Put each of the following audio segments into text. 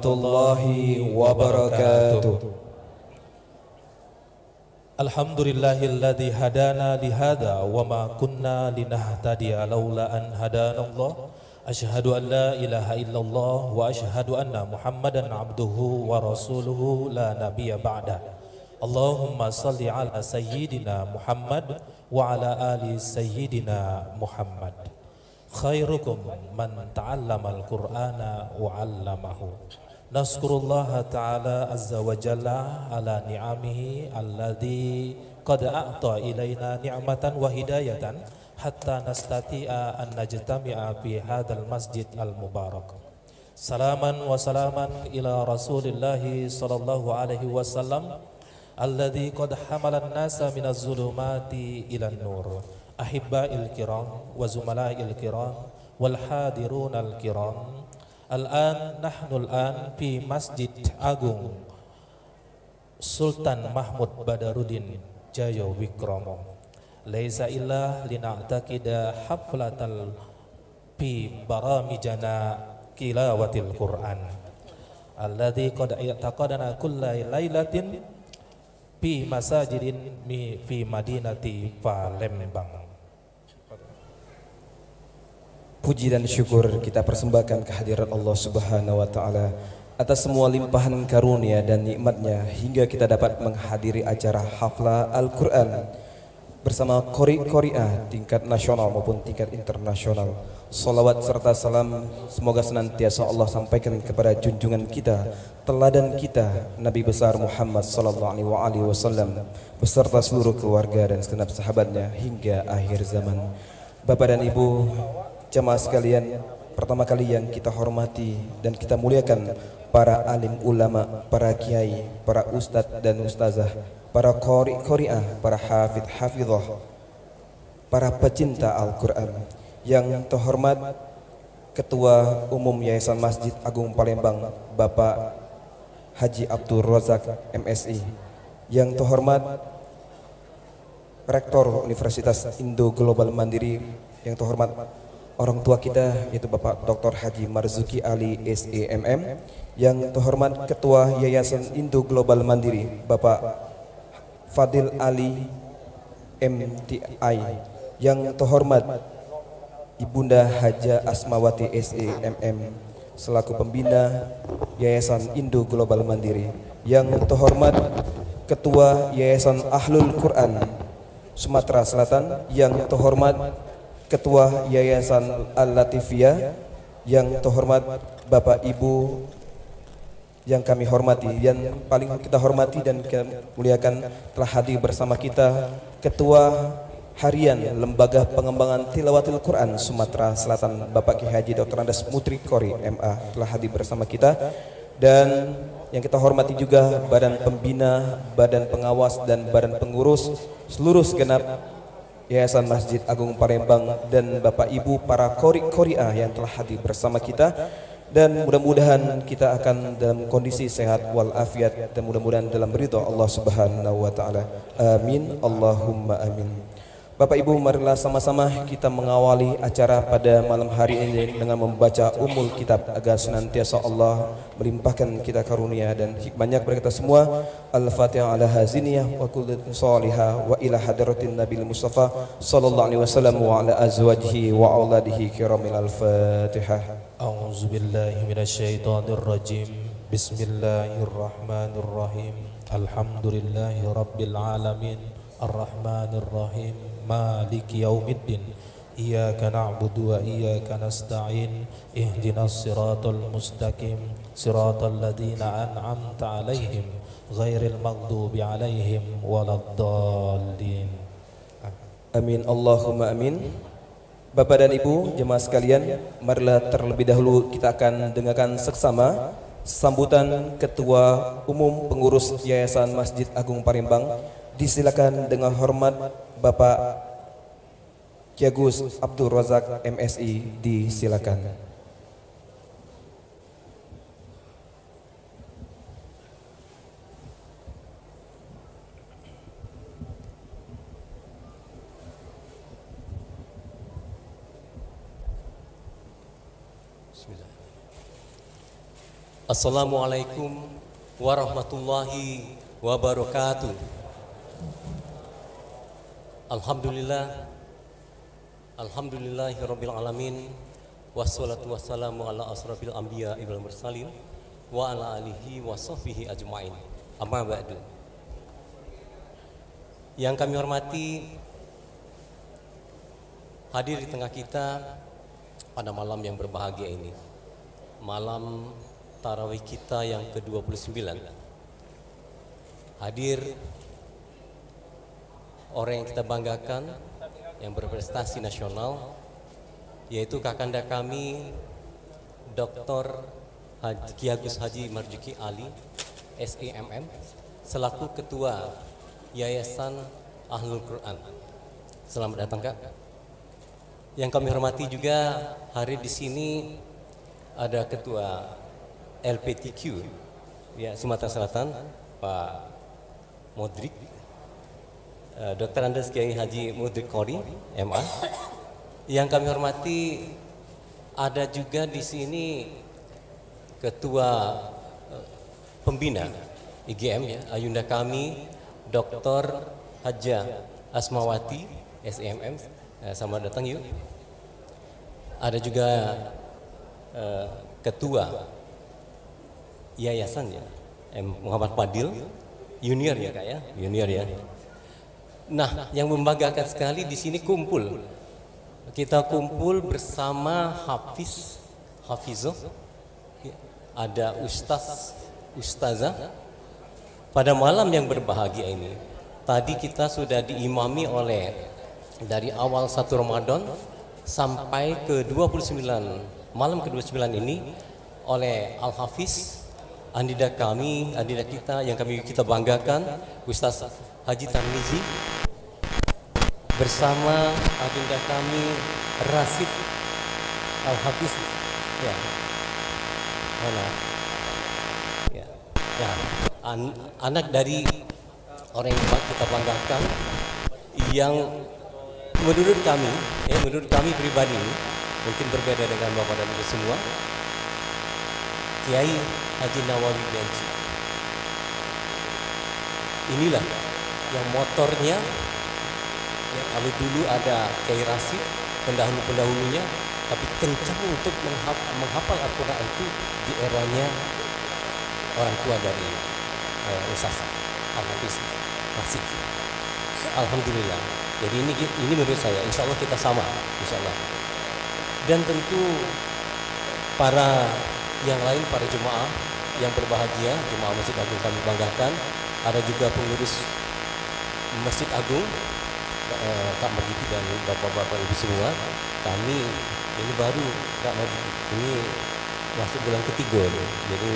warahmatullahi wabarakatuh. Alhamdulillahilladzi hadana lihada wa ma kunna linahtadiya laula an hadanallah. Asyhadu an la ilaha illallah wa asyhadu anna Muhammadan abduhu wa rasuluhu la nabiyya ba'da. Allahumma salli ala sayyidina Muhammad wa ala ali sayyidina Muhammad. Khairukum man ta'allama al-Qur'ana wa 'allamahu. Naskurullaha ta'ala azza wa jalla ala ni'amihi alladhi qad a'ta ilayna ni'matan wa hidayatan hatta nastati'a an najtami'a fi hadzal masjid al-mubarak. Salaman wa salaman ila Rasulillahi sallallahu alaihi wasallam alladhi qad hamala an-nasa minaz zulumati ilan nur. Ahibba'il kiram wa zumala'il kiram wal hadirunal kiram. Nahnu al-an fi Masjid Agung Sultan Mahmud Badaruddin Jaya Wikromo. Laisa illa lina'taqida haflatal fi baramijana kilawatil Qur'an alladhi qad i'taqadana kulla lailatin fi masajidin fi madinati Palembang. Puji dan syukur kita persembahkan kehadirat Allah Subhanahu wa Ta'ala atas semua limpahan karunia dan nikmatnya hingga kita dapat menghadiri acara haflah Al-Quran bersama qori-qori'ah tingkat nasional maupun tingkat internasional. Salawat serta salam semoga senantiasa Allah sampaikan kepada junjungan kita, teladan kita, Nabi besar Muhammad sallallahu alaihi wasallam beserta seluruh keluarga dan segenap sahabatnya hingga akhir zaman. Bapak dan Ibu jamaah sekalian, pertama kali yang kita hormati dan kita muliakan para alim ulama, para kiai, para ustadz dan ustazah, para qori-qori'ah, para hafidh hafidhah, para pecinta Al-Quran. Yang terhormat Ketua Umum Yayasan Masjid Agung Palembang, Bapak Haji Abdul Razak MSI. Yang terhormat Rektor Universitas Indo Global Mandiri. Yang terhormat orang tua kita yaitu Bapak Dr. Haji Marzuki Ali SEMM. Yang terhormat Ketua Yayasan Indo Global Mandiri Bapak Fadil Ali MTI. Yang terhormat Ibunda Haja Asmawati SEMM selaku pembina Yayasan Indo Global Mandiri. Yang terhormat Ketua Yayasan Ahlul Quran Sumatera Selatan. Yang terhormat Ketua Yayasan Al-Latifiyah. Yang terhormat Bapak Ibu yang kami hormati, yang paling kita hormati dan kita muliakan telah hadir bersama kita Ketua Harian Lembaga Pengembangan Tilawatil Quran Sumatera Selatan Bapak Ki Haji Dr. Andes Mutri Kori MA telah hadir bersama kita. Dan yang kita hormati juga Badan Pembina, Badan Pengawas dan Badan Pengurus seluruh segenap Yayasan Masjid Agung Palembang dan Bapak Ibu para qori-qori'ah yang telah hadir bersama kita. Dan mudah-mudahan kita akan dalam kondisi sehat walafiat dan mudah-mudahan dalam ridha Allah Subhanahu wa Ta'ala. Amin Allahumma amin. Bapak Ibu, marilah sama-sama kita mengawali acara pada malam hari ini dengan membaca Ummul Kitab agar senantiasa Allah melimpahkan kita karunia dan hikmahnya kepada kita semua. Al-Fatihah ala haziniyah wa kullu salihah wa ila hadratin Nabil Mustafa sallallahu alaihi wasallam wa ala azwajihi wa auladihi kiramil al-Fatihah. A'udzu billahi minasyaitonir rajim. Bismillahirrahmanirrahim. Alhamdulillahi rabbil alamin. Ar-Rahmanir Rahim. Maliki yaumiddin. Iyyaka na'budu wa iyyaka nasta'in. Ihdinas siratal mustaqim. Siratal ladzina an'amta 'alaihim ghairil maghdubi 'alaihim waladdallin. Amin Allahumma amin. Bapak dan Ibu jemaah sekalian, marilah terlebih dahulu kita akan dengarkan seksama sambutan Ketua Umum Pengurus Yayasan Masjid Agung Palembang. Disilakan dengan hormat Bapak Ki Agus Abdul Razak MSI, disilakan. Assalamualaikum warahmatullahi wabarakatuh. Alhamdulillah, alhamdulillahirabbil alamin, wassalatu wassalamu ala asrafil anbiya wal mursalin wa ala alihi wa sahbihi ajmain. Amma ba'du. Yang kami hormati hadir di tengah kita pada malam yang berbahagia ini, malam tarawih kita yang ke-29. Hadir orang yang kita banggakan, yang berprestasi nasional, yaitu kakanda kami Dr. Ki Agus Haji Marzuki Ali SEMM selaku Ketua Yayasan Ahlul Quran. Selamat datang, Kak. Yang kami hormati juga hari di sini ada Ketua LPTQ ya Sumatera Selatan, Pak Modrik, Dr. Andes Kiai Haji Mudrik Qori MA. Yang kami hormati ada juga di sini Ketua Pembina IGM ya, Ayunda kami Dr. Haja Asmawati SEMM. Selamat datang yuk. Ada juga Ketua Yayasan ya, Muhammad Fadil Junior ya Kak ya, Junior ya. Nah, yang membanggakan sekali di sini kumpul. Kita kumpul bersama Hafizoh, ada Ustazah pada malam yang berbahagia ini. Tadi kita sudah diimami oleh dari awal 1 Ramadan sampai ke 29, malam ke-29 ini oleh Al-Hafiz Andida kami, Andida kita yang kita banggakan, Ustaz Haji Tarmizi bersama Andida kami Rasid Al-Hafiz ya. Mana? Ya. Ya. Anak dari orang yang kita banggakan yang menurut kami pribadi mungkin berbeda dengan Bapak dan Ibu semua, Kiai Haji Nawawi Janji. Inilah yang motornya yang kalau dulu ada Kiai Rasid pendahulunya, tapi kencang untuk menghafal Al-Quran itu di eranya orang tua dari Ustaz Al-Hafiz Rasid. Alhamdulillah. Jadi ini menurut saya, insya Allah kita sama, insya Allah. Dan tentu para yang lain, para jemaah yang berbahagia, jemaah Masjid Agung kami banggakan, ada juga pengurus Masjid Agung, Kak Marzuki dan bapak-bapak ibu semua. Kami ini baru Kak Marzuki ini masuk bulan ketiga nih, jadi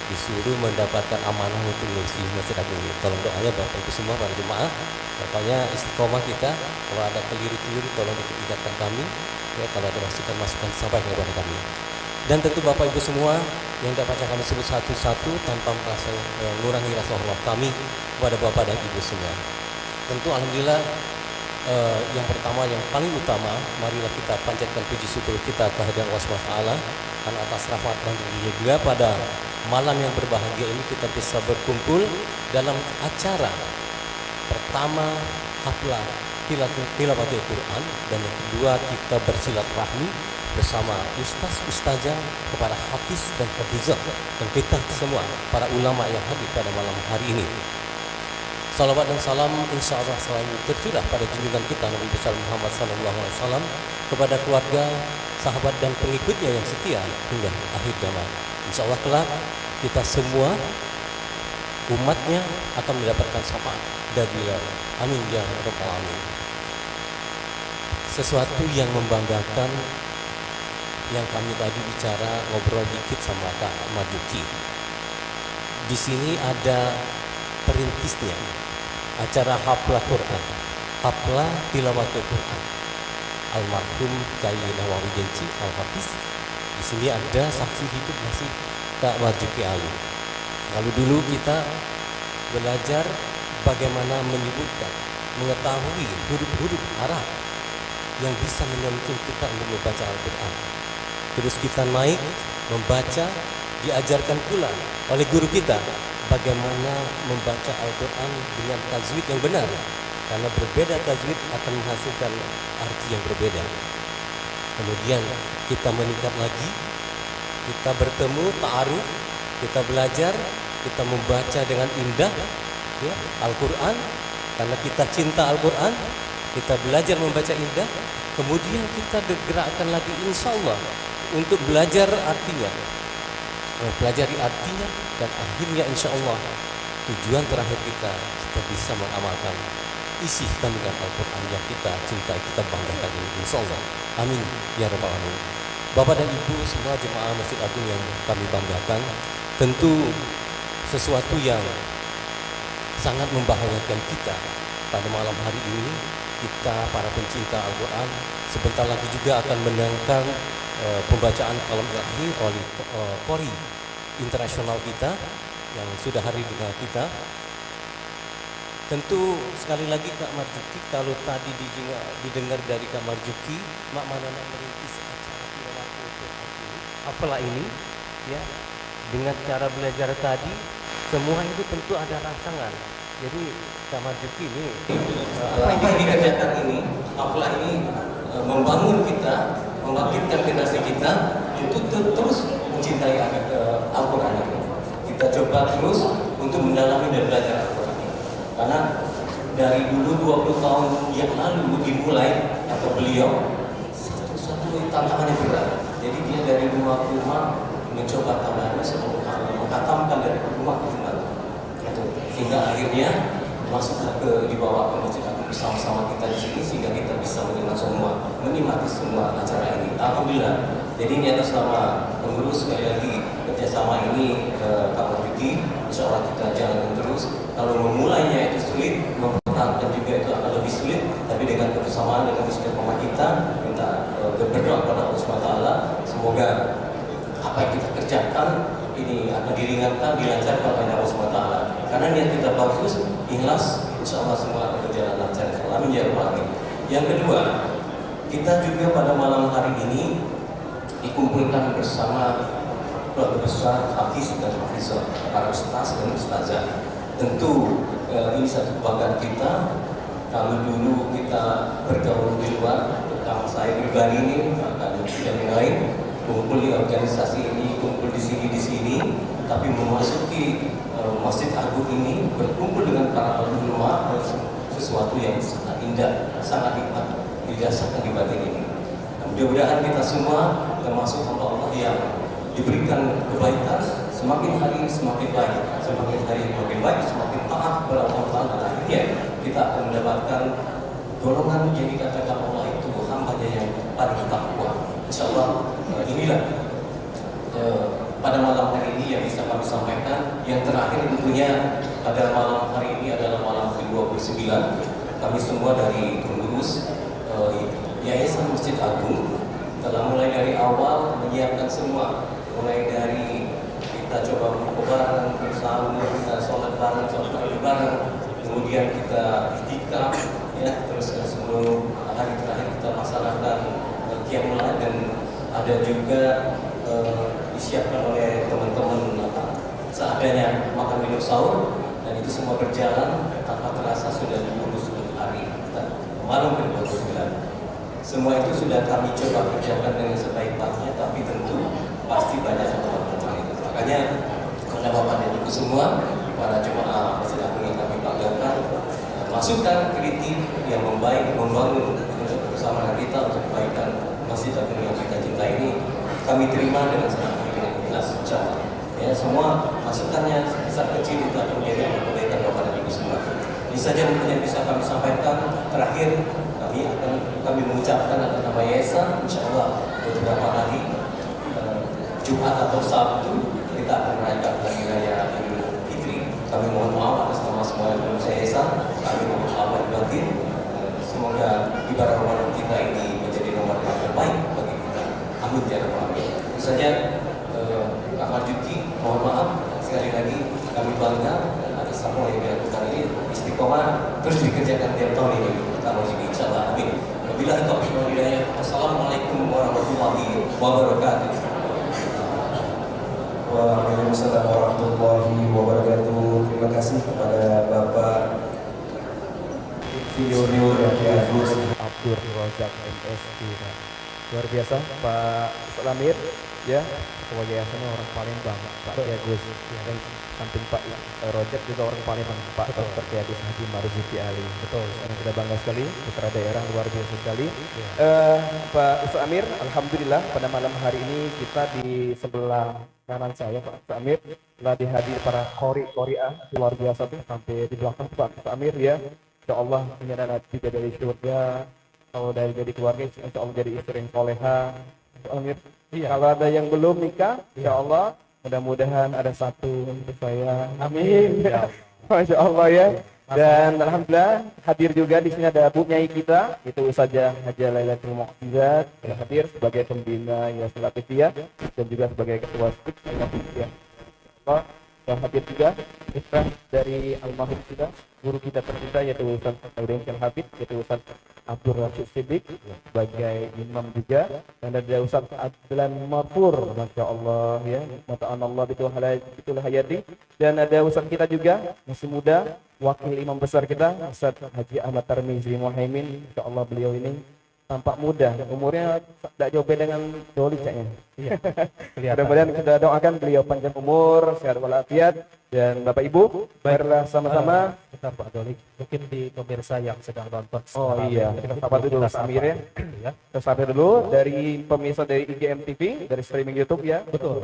disuruh mendapatkan amanah untuk ngurusi Masjid Agung ini. Tolong doanya bapak ibu semua, para jemaah, pokoknya istiqomah kita. Kalau ada keliru-keliru tolong diingatkan kami ya, kalau ada masukan sampaikan kepada kami. Dan tentu Bapak Ibu semua yang dapat kami sebut satu-satu tanpa merasa mengurangi rasa hormat kami kepada Bapak dan Ibu semua. Tentu alhamdulillah yang pertama, yang paling utama, marilah kita panjatkan puji syukur kita kehadiran Allah SWT karena atas rahmat dan juga pada malam yang berbahagia ini kita bisa berkumpul dalam acara pertama haflah tilawatul Quran, dan yang kedua kita bersilaturahmi bersama ustazah kepada hafiz dan hafizah dan kita semua para ulama yang hadir pada malam hari ini. Salawat dan salam insya Allah selalu tercurah pada junjungan kita Nabi besar Muhammad SAW, kepada keluarga, sahabat dan pengikutnya yang setia hingga akhir zaman. Insya Allah kelak kita semua umatnya akan mendapatkan syafaat dari beliau. Amin ya rabbal alamin. Sesuatu yang membanggakan yang kami tadi bicara, ngobrol dikit sama Kak Marzuki. Di sini ada perintisnya acara haflah Quran, haflah tilawatul Quran, almarhum Kiai Nawawi Janji Al-Hafiz. Di sini ada saksi hidup masih Kak Marzuki Ali. Kalau dulu kita belajar bagaimana menyebutkan, mengetahui huruf-huruf Arab yang bisa menuntun kita untuk membaca Al-Quran. Terus kita naik membaca diajarkan pula oleh guru kita bagaimana membaca Al-Quran dengan tajwid yang benar, karena berbeda tajwid akan menghasilkan arti yang berbeda. Kemudian kita meningkat lagi, kita bertemu ta'aruf, kita belajar, kita membaca dengan indah ya, Al-Quran, karena kita cinta Al-Quran, kita belajar membaca indah. Kemudian kita digerakkan lagi insya Allah untuk belajar artinya, pelajari artinya, dan akhirnya insya Allah tujuan terakhir kita bisa mengamalkan isi kandungan Al-Quran yang kita cintai, kita banggakan ini insya Allah. Amin ya rabbal alamin. Bapak dan Ibu semua jemaah Masjid Agung yang kami banggakan, tentu sesuatu yang sangat membahagiakan kita pada malam hari ini. Kita para pencinta Al-Quran sebentar lagi juga akan mendengarkan pembacaan kalam ilahi oleh Qori internasional kita yang sudah hadir dengan kita. Tentu sekali lagi Kak Marzuki, kalau tadi didengar dari Kak Marzuki, Mak Manana merintis acara tilawatul Quran ini, apalah ini ya, dengan cara belajar tadi, semua itu tentu ada rangsangan. Jadi Kak Marzuki ini apa yang dikerjakan ini, apalah ini membangun kita, membangkitkan generasi kita untuk terus mencintai Al-Quran ini. Kita coba terus untuk mendalami dan belajar Al-Quran ini. Karena dari dulu 20 tahun yang lalu dimulai atau beliau satu tantangannya berat. Jadi dia dari rumah ke rumah mencoba tantangannya menghatamkan dari rumah ke rumah. Sehingga akhirnya masuk dibawa ke Masjid Agung bersama-sama kita di sini, sehingga kita bisa menikmati semua acara ini. Alhamdulillah. Jadi ini atas nama pengurus, sekali lagi kerjasama ini Pak Marzuki, insya Allah kita jalankan terus. Kalau memulainya itu sulit, mempertahankan juga itu akan lebih sulit. Tapi dengan kebersamaan, dengan istiqomah kita, minta berdoa kepada Allah SWT, semoga apa yang kita kerjakan ini akan diringankan, dilancarkan oleh Allah SWT. Karena niat kita bagus, ikhlas, insya Allah semua akan berjalan lancar. Amin ya rabbal alamin. Yang kedua, kita juga pada malam hari ini dikumpulkan bersama keluarga besar Hafiz dan Hafizah, para ustaz dan ustazah. Tentu ini satu kebanggaan kita. Kalau dulu kita bergaul di luar, terutama saya pribadi ini, dan yang lain, kumpul di organisasi ini, kumpul di sini, tapi memasuki Masjid Agung ini, berkumpul dengan para ulama, sesuatu yang sangat indah, sangat nikmat, dirasakan di batin ini. Mudah-mudahan kita semua termasuk hamba Allah yang diberikan kebaikan, semakin hari semakin baik, semakin hari semakin baik, semakin taat kepada Allah Ta'ala, dan akhirnya kita akan mendapatkan golongan yang dikatakan Allah itu hambanya yang paling takwa. Insyaallah inilah pada malam hari ini yang bisa kami sampaikan. Yang terakhir tentunya pada malam hari ini adalah malam ke-29. Kami semua dari pengurus Yayasan Masjid Agung telah mulai dari awal menyiapkan semua, mulai dari kita coba buku bareng, bersahur, kita sholat bareng, bareng, kemudian kita itikaf, ya, terus sebelum hari terakhir kita laksanakan qiyamul lail, dan ada juga disiapkan oleh teman-teman seadanya makan minum sahur, dan itu semua berjalan tanpa terasa sudah 20 hari malam ke-29. Semua itu sudah kami coba kerjakan dengan sebaik-baiknya, tapi tentu pasti banyak teman-teman itu. Makanya kepada Bapak dan Ibu semua, para jemaah Masjid Agung yang kami banggakan, masukkan kritik yang membaik, membangun untuk kebersamaan kita, untuk kebaikan Masjid Agung yang kita cintai ini, kami terima dengan senang hati, dengan ikhlas, insyaallah. Ya, semua masukannya besar kecil itu akan menjadi kebaikan Bapak dan Ibu semua. Ini saja mungkin yang bisa kami sampaikan. Terakhir, kami mengucapkan atas nama Yayasan, insyaallah beberapa hari Jumat atau Sabtu kita akan merayakan hari raya Idul Fitri. Kami mohon maaf atas nama semua pengurus Yayasan. Kami mohon maaf lahir batin. Semoga ibadah Ramadan kita ini menjadi Ramadan yang terbaik bagi kita. Amin ya rabbal alamin. Tentu saja Kak Marzuki, mohon maaf sekali lagi, kami bangga atas semua yang dilakukan ini, istiqomah terus dikerjakan tiap tahun ini. Kak Marzuki, insyaallah. Amin. Wabillahi taufiq wal hidayah. Wassalamualaikum warahmatullahi wabarakatuh. Waalaikumsalam warahmatullahi wabarakatuh. Terima kasih kepada Bapak Insinyur Agus Abdur Razak MSc. Luar biasa Pak Salamir ya, ketua yayasannya orang Palembang, Pak Kiai Agus, dan samping Pak Rojak juga orang Palembang, Pak Dr. Kiai Agus Haji Marzuki Ali. Betul, yang kita bangga sekali, putra daerah luar biasa sekali. Pak Amir, alhamdulillah pada malam hari ini kita di sebelah kanan saya Pak Amir telah dihadir para qori'ah luar biasa tuh, sampai di belakang Pak Amir ya. Insya Allah ini adalah juga dari surga, kalau dari keluarga insya Allah jadi istri yang soleha. Amir, kalau ada yang belum nikah, insya Allah mudah-mudahan ada satu untuk saya. Amin. Masya Allah ya. Dan alhamdulillah hadir juga di sini ada Bu Nyai kita, itu Ustazah Haja Lailatul Muqtizat yang hadir sebagai pembina Yayasan Latifiyah dan juga sebagai ketua SPIK Latifiyah. Yang hadir juga Ustaz dari almarhum kita, guru kita tercinta yaitu Ustaz Nurdin Habib, yaitu Ustaz Abdul Rashid Siddiq sebagai imam juga, dan ada Ustaz Adlan Mafur, Masya Allah ya, Mata'an Allah itulah hayati, dan ada Ustaz kita juga masih muda, wakil imam besar kita Ustaz Haji Ahmad Tarmizi Muhaimin. Insya Allah beliau ini tampak muda, umurnya tidak jauh beda dengan Doli kayaknya. Iya. Mudah-mudahan kita doakan beliau panjang umur, sehat walafiat, dan Bapak Ibu, marilah sama-sama. Kita Pak Doli, mungkin di pemirsa yang sedang nonton. Oh iya, kita sapa dulu Amir ya. Kita sapa dulu dari pemirsa dari IGM TV, dari streaming YouTube ya. Betul.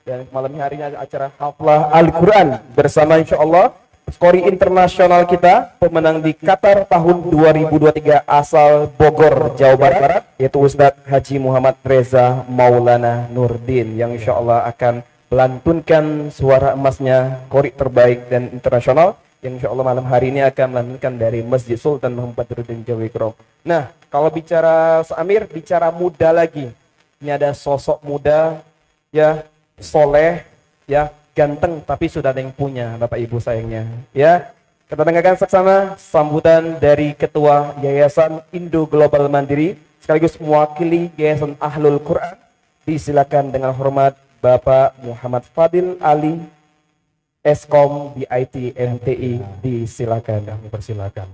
Dan malam hari ini ada acara Haflah Al-Quran bersama insya Allah skori internasional kita, pemenang di Qatar tahun 2023 asal Bogor, Jawa Barat, yaitu Ustadz Haji Muhammad Reza Maulana Nurdin, yang insya Allah akan melantunkan suara emasnya kori terbaik dan internasional, yang insya Allah malam hari ini akan melantunkan dari Masjid Sultan Muhammad Badruddin Jawi Krom. Nah, kalau bicara Amir, bicara muda lagi, ini ada sosok muda, ya, soleh, ya, ganteng tapi sudah ada yang punya Bapak Ibu sayangnya ya. Kita dengarkan sama sambutan dari Ketua Yayasan Indo Global Mandiri sekaligus mewakili Yayasan Ahlul Quran. Disilakan dengan hormat Bapak Muhammad Fadil Ali Eskom BIT MTI, disilakan. Kami persilakan.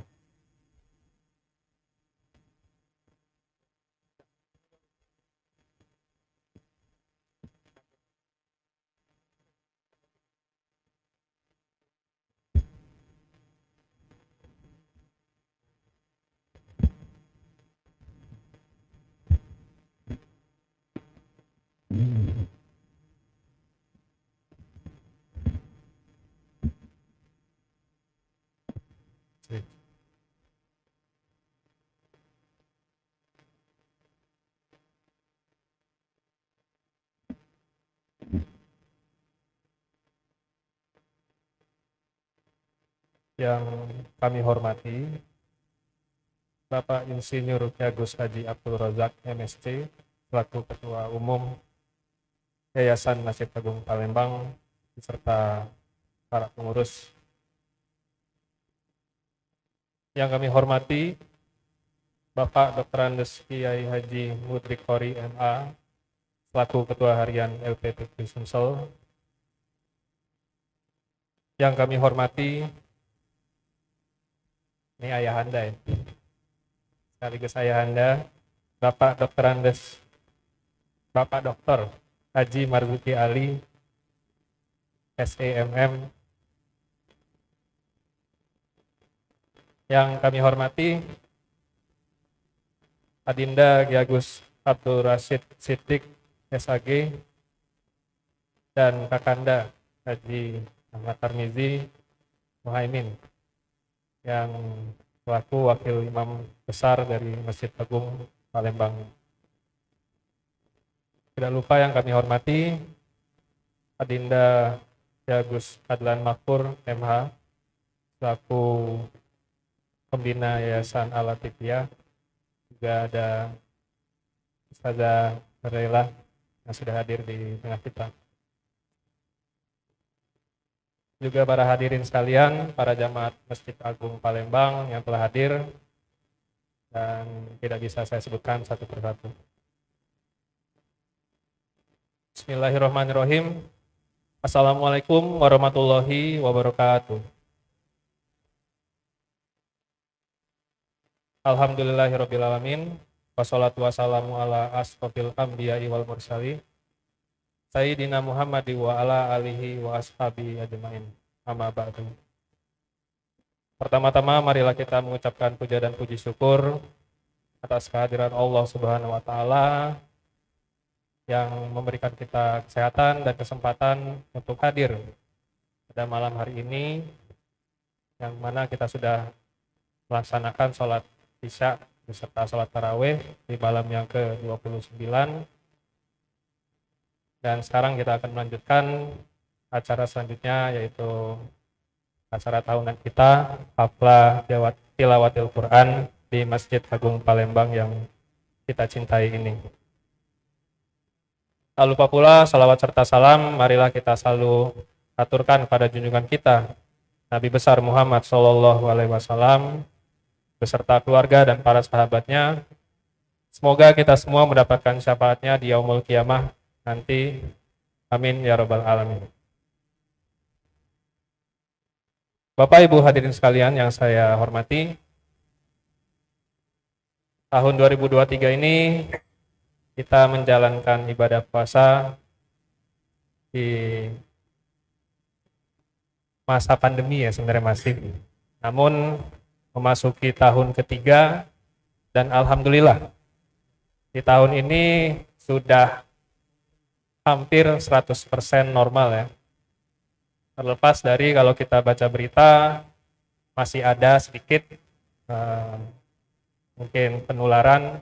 Yang kami hormati Bapak Insinyur Agus Haji Abdul Razak MSc selaku Ketua Umum Yayasan Masjid Agung Palembang beserta para pengurus. Yang kami hormati Bapak Dr. Andes Kiai Haji Mudrik Qori MA selaku Ketua Harian LPPP Sumsel. Yang kami hormati, ini ayahanda ya, sekaligus ayahanda Bapak Dr. Andes, Bapak Dr. Haji Marzuki Ali SEMM. Yang kami hormati Adinda Kiai Agus Abdul Rashid Siddiq SAG dan Kakanda Haji Ahmad Tarmizi Muhaimin yang selaku wakil imam besar dari Masjid Agung Palembang. Tidak lupa yang kami hormati Adinda Kiai Agus Adlan Mafur MH selaku pembina Yayasan Al-Latifiyah. Juga ada Ustazah Rela yang sudah hadir di tengah kita. Juga para hadirin sekalian, para jamaat Masjid Agung Palembang yang telah hadir dan tidak bisa saya sebutkan satu persatu. Bismillahirrahmanirrahim. Assalamualaikum warahmatullahi wabarakatuh. Alhamdulillahirrabbilalamin. Wassalatu wassalamu ala asrofil anbiya'i wal mursalin Sayyidina Muhammadi wa ala alihi wa ashabi ajmain. Amma ba'du. Pertama-tama marilah kita mengucapkan puja dan puji syukur atas kehadiran Allah Subhanahu wa taala yang memberikan kita kesehatan dan kesempatan untuk hadir pada malam hari ini, yang mana kita sudah melaksanakan sholat Isya beserta sholat tarawih di malam yang ke-29. Dan sekarang kita akan melanjutkan acara selanjutnya, yaitu acara tahunan kita, haflah tilawatil Quran di Masjid Agung Palembang yang kita cintai ini. Tak lupa pula salawat serta salam marilah kita selalu aturkan pada junjungan kita Nabi besar Muhammad SAW beserta keluarga dan para sahabatnya. Semoga kita semua mendapatkan syafaatnya di yaumul qiyamah nanti. Amin ya rabbal alamin. Bapak Ibu hadirin sekalian yang saya hormati, tahun 2023 ini kita menjalankan ibadah puasa di masa pandemi ya sebenarnya masih. Namun memasuki tahun ketiga dan alhamdulillah di tahun ini sudah hampir 100% normal ya. Terlepas dari kalau kita baca berita masih ada sedikit mungkin penularan,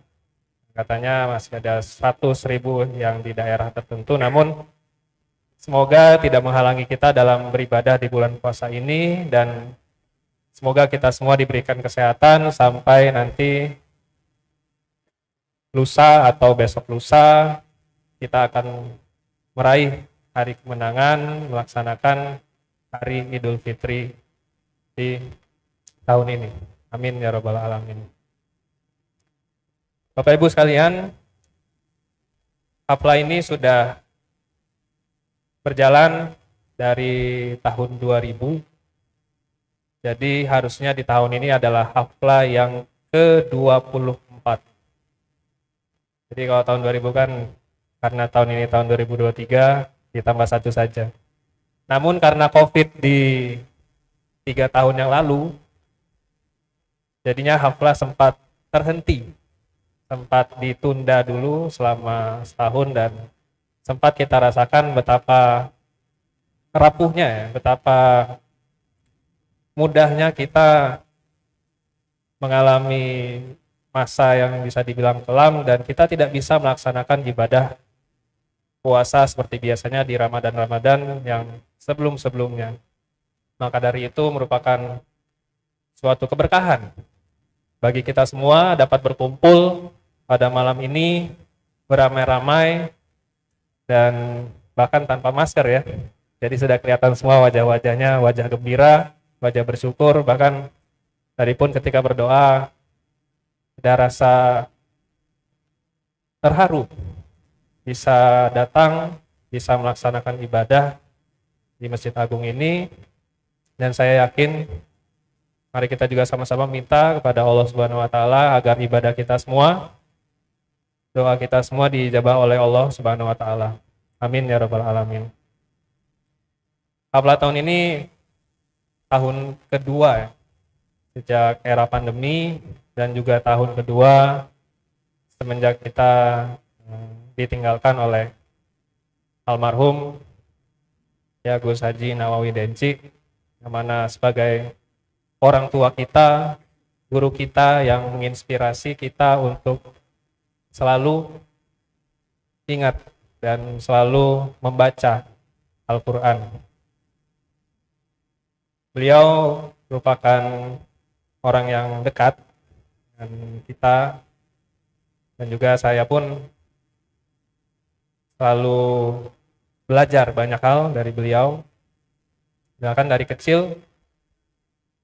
katanya masih ada 100.000 yang di daerah tertentu, namun semoga tidak menghalangi kita dalam beribadah di bulan puasa ini, dan semoga kita semua diberikan kesehatan sampai nanti lusa atau besok lusa kita akan meraih hari kemenangan, melaksanakan hari Idul Fitri di tahun ini. Amin ya rabbal alamin. Bapak Ibu sekalian, haflah ini sudah berjalan dari tahun 2000. Jadi harusnya di tahun ini adalah haflah yang ke-24. Jadi kalau tahun 2000 kan karena tahun ini tahun 2023 ditambah satu saja. Namun karena COVID di 3 tahun yang lalu, jadinya haflah sempat terhenti, sempat ditunda dulu selama setahun, dan sempat kita rasakan betapa rapuhnya ya, betapa mudahnya kita mengalami masa yang bisa dibilang kelam dan kita tidak bisa melaksanakan ibadah puasa seperti biasanya di Ramadan-Ramadan yang sebelum-sebelumnya. Maka dari itu merupakan suatu keberkahan bagi kita semua dapat berkumpul pada malam ini beramai-ramai dan bahkan tanpa masker ya. Jadi sudah kelihatan semua wajah-wajahnya, wajah gembira, wajah bersyukur, bahkan tadi pun ketika berdoa ada rasa terharu bisa datang, bisa melaksanakan ibadah di Masjid Agung ini. Dan saya yakin mari kita juga sama-sama minta kepada Allah Subhanahu wa taala agar ibadah kita semua, doa kita semua dijabah oleh Allah Subhanahu wa taala. Amin ya rabbal alamin. Haflah tahun ini tahun kedua ya, sejak era pandemi, dan juga tahun kedua semenjak kita ditinggalkan oleh almarhum ya Gus Haji Nawawi Denci, yang mana sebagai orang tua kita, guru kita yang menginspirasi kita untuk selalu ingat dan selalu membaca Al-Quran. Beliau merupakan orang yang dekat dengan kita, dan juga saya pun selalu belajar banyak hal dari beliau. Bahkan dari kecil,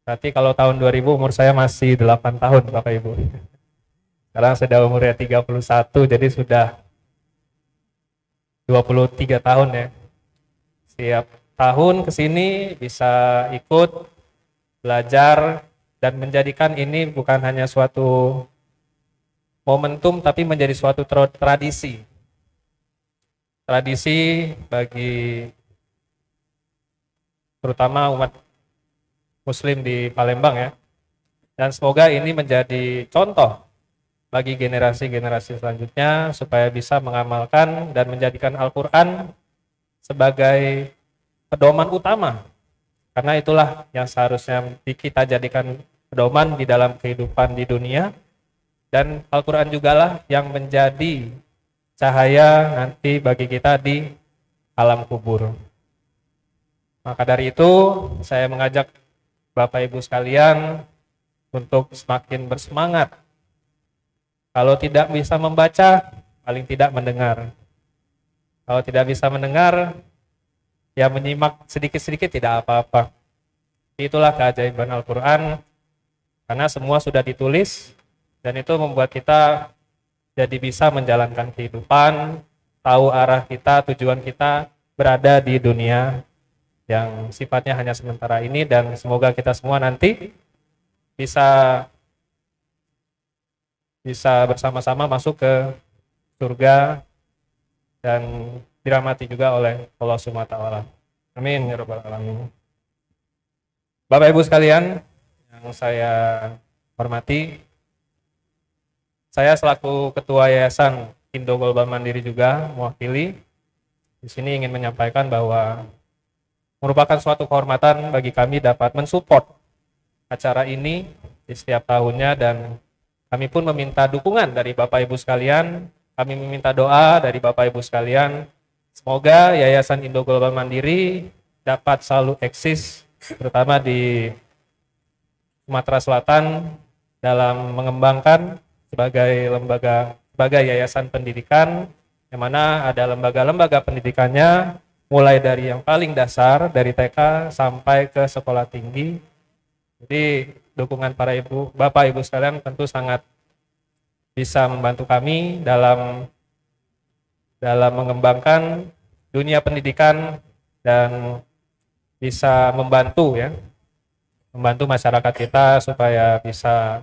berarti kalau tahun 2000 umur saya masih 8 tahun Bapak Ibu. Sekarang sudah umurnya 31, jadi sudah 23 tahun ya. Setiap tahun ke sini bisa ikut belajar dan menjadikan ini bukan hanya suatu momentum tapi menjadi suatu tradisi. Tradisi bagi terutama umat Muslim di Palembang ya. Dan semoga ini menjadi contoh bagi generasi-generasi selanjutnya supaya bisa mengamalkan dan menjadikan Al-Quran sebagai pedoman utama. Karena itulah yang seharusnya kita jadikan pedoman di dalam kehidupan di dunia. Dan Al-Quran jugalah yang menjadi cahaya nanti bagi kita di alam kubur. Maka dari itu saya mengajak Bapak Ibu sekalian untuk semakin bersemangat. Kalau tidak bisa membaca, paling tidak mendengar. Kalau tidak bisa mendengar, ya menyimak sedikit-sedikit tidak apa-apa. Itulah keajaiban Al-Quran, karena semua sudah ditulis, dan itu membuat kita jadi bisa menjalankan kehidupan, tahu arah kita, tujuan kita berada di dunia yang sifatnya hanya sementara ini, dan semoga kita semua nanti bisa bersama-sama masuk ke surga dan dirahmati juga oleh Allah Subhanahu wa taala. Amin ya rabbal alamin. Bapak Ibu sekalian yang saya hormati, saya selaku Ketua Yayasan Indo Global Mandiri juga mewakili di sini ingin menyampaikan bahwa merupakan suatu kehormatan bagi kami dapat mensupport acara ini di setiap tahunnya, dan kami pun meminta dukungan dari Bapak Ibu sekalian, kami meminta doa dari Bapak Ibu sekalian, semoga Yayasan Indo Global Mandiri dapat selalu eksis, terutama di Sumatera Selatan dalam mengembangkan sebagai yayasan pendidikan, yang mana ada lembaga-lembaga pendidikannya mulai dari yang paling dasar dari TK sampai ke sekolah tinggi. Jadi dukungan para Bapak Ibu sekalian tentu sangat bisa membantu kami dalam mengembangkan dunia pendidikan dan bisa membantu masyarakat kita supaya bisa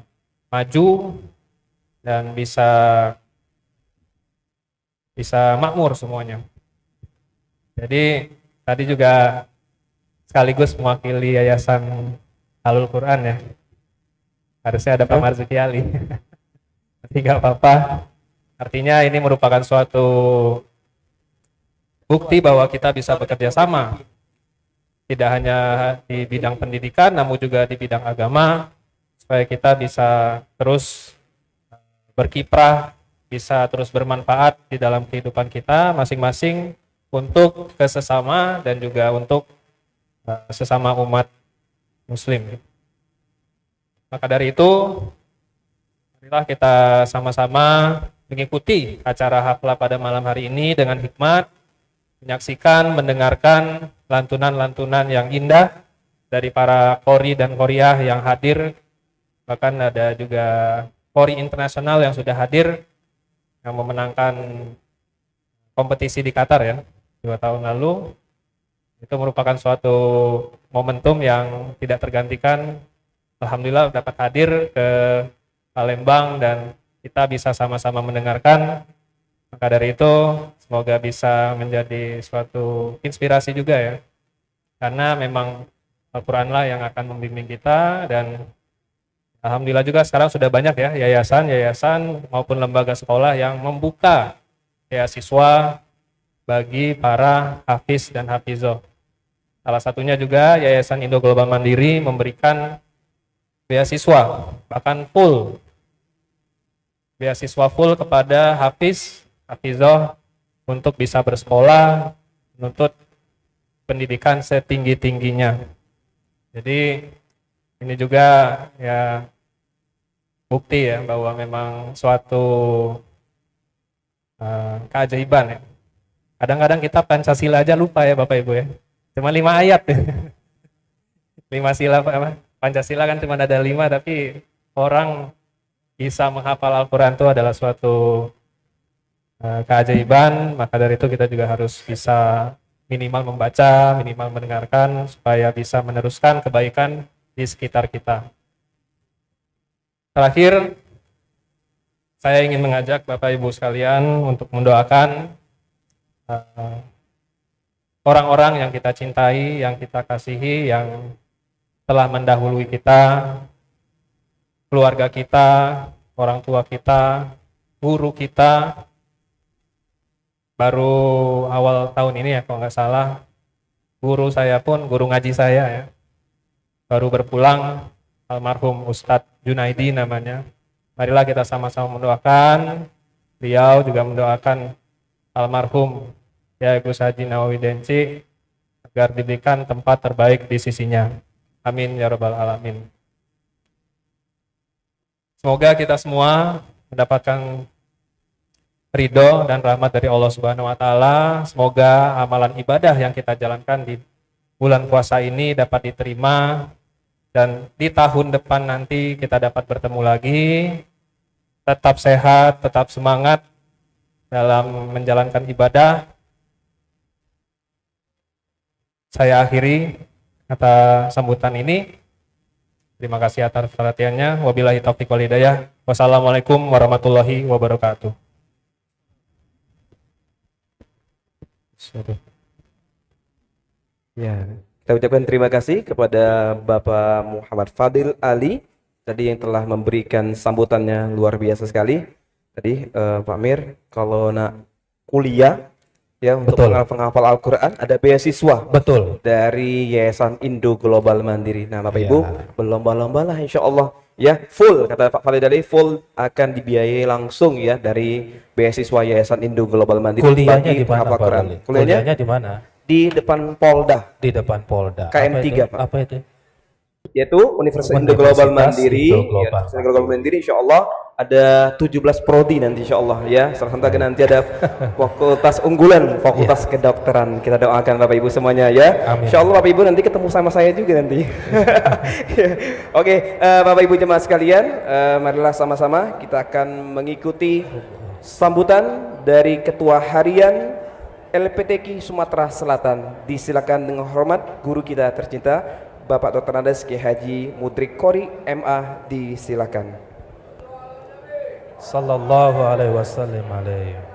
maju dan bisa makmur semuanya. Jadi tadi juga sekaligus mewakili Yayasan Alul Quran ya. Harusnya ada Pak Marzuki Ali. Tapi nggak apa-apa. Artinya ini merupakan suatu bukti bahwa kita bisa bekerja sama. Tidak hanya di bidang pendidikan, namun juga di bidang agama, supaya kita bisa terus berkiprah, bisa terus bermanfaat di dalam kehidupan kita masing-masing untuk kesesama dan juga untuk sesama umat Muslim. Maka dari itu, marilah kita sama-sama mengikuti acara haflah pada malam hari ini dengan hikmat, menyaksikan, mendengarkan lantunan-lantunan yang indah dari para qori dan qoriah yang hadir. Bahkan ada juga qori internasional yang sudah hadir yang memenangkan kompetisi di Qatar ya 2 tahun lalu. Itu merupakan suatu momentum yang tidak tergantikan. Alhamdulillah dapat hadir ke Palembang dan kita bisa sama-sama mendengarkan. Maka dari itu semoga bisa menjadi suatu inspirasi juga ya. Karena memang Al-Qur'anlah yang akan membimbing kita, dan alhamdulillah juga sekarang sudah banyak ya yayasan maupun lembaga sekolah yang membuka beasiswa bagi para hafiz dan hafizoh. Salah satunya juga Yayasan Indo Global Mandiri memberikan beasiswa, bahkan beasiswa full kepada hafiz, hafizoh untuk bisa bersekolah, menuntut pendidikan setinggi-tingginya. Jadi ini juga ya bukti ya bahwa memang suatu keajaiban ya. Kadang-kadang kita Pancasila aja lupa ya Bapak Ibu ya. Cuma 5 ayat. 5 sila Pancasila kan cuma ada 5, tapi orang bisa menghafal Al-Quran itu adalah suatu keajaiban. Maka dari itu kita juga harus bisa minimal membaca, minimal mendengarkan, supaya bisa meneruskan kebaikan di sekitar kita. Terakhir, saya ingin mengajak Bapak Ibu sekalian untuk mendoakan orang-orang yang kita cintai, yang kita kasihi, yang telah mendahului kita, keluarga kita, orang tua kita, guru kita. Baru awal tahun ini ya kalau nggak salah, guru saya pun, guru ngaji saya ya, baru berpulang, almarhum Ustadz Junaidi namanya. Marilah kita sama-sama mendoakan, beliau juga mendoakan almarhum ya Gus Haji Nawawi Denci agar diberikan tempat terbaik di sisinya. Amin ya rabbal alamin. Semoga kita semua mendapatkan ridho dan rahmat dari Allah Subhanahu wa taala. Semoga amalan ibadah yang kita jalankan di bulan puasa ini dapat diterima, dan di tahun depan nanti kita dapat bertemu lagi. Tetap sehat, tetap semangat dalam menjalankan ibadah. Saya akhiri kata sambutan ini. Terima kasih atas perhatiannya. Wabillahi taufiq wal hidayah. Wassalamualaikum warahmatullahi wabarakatuh. Ya, kita ucapkan terima kasih kepada Bapak Muhammad Fadil Ali tadi yang telah memberikan sambutannya luar biasa sekali. Tadi Pak Mir, kalau nak kuliah ya untuk penghafal Al-Quran ada beasiswa dari Yayasan Indo Global Mandiri. Nah Bapak Ibu berlomba-lomba lah insya Allah ya, full kata Pak Fadil Ali, full akan dibiayai langsung ya dari beasiswa Yayasan Indo Global Mandiri. Kuliahnya di mana Pak Quran. Ali? Kuliahnya di mana? Di depan Polda. Di depan Polda. KM3 Pak. Apa itu? Yaitu Universitas Indo Global Mandiri. Universitas Indo Global Mandiri insya Allah ada 17 prodi nanti insya Allah ya. Salah satu nanti ada fakultas unggulan, fakultas kedokteran. Kita doakan Bapak Ibu semuanya ya. Amin. Insya Allah Bapak Ibu nanti ketemu sama saya juga nanti. Oke, Bapak Ibu jemaah sekalian, marilah sama-sama kita akan mengikuti sambutan dari Ketua Harian LPTQ Sumatera Selatan. Disilakan dengan hormat guru kita tercinta Bapak Dr. Andes Kiai Haji Mudrik Qori MA, disilakan. Sallallahu alaihi wasallam alaihi.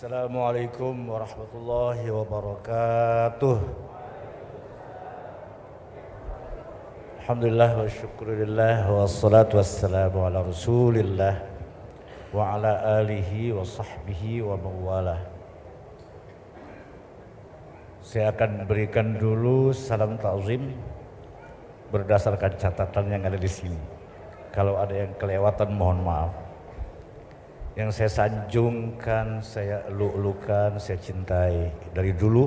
Assalamualaikum warahmatullahi wabarakatuh. Alhamdulillah wa syukurillah wassalatu wassalamu ala rasulillah wa ala alihi wa sahbihi wa mawalah. Saya akan berikan dulu salam ta'zim berdasarkan catatan yang ada di sini. Kalau ada yang kelewatan mohon maaf. Yang saya sanjungkan, saya elu-elukan, saya cintai dari dulu.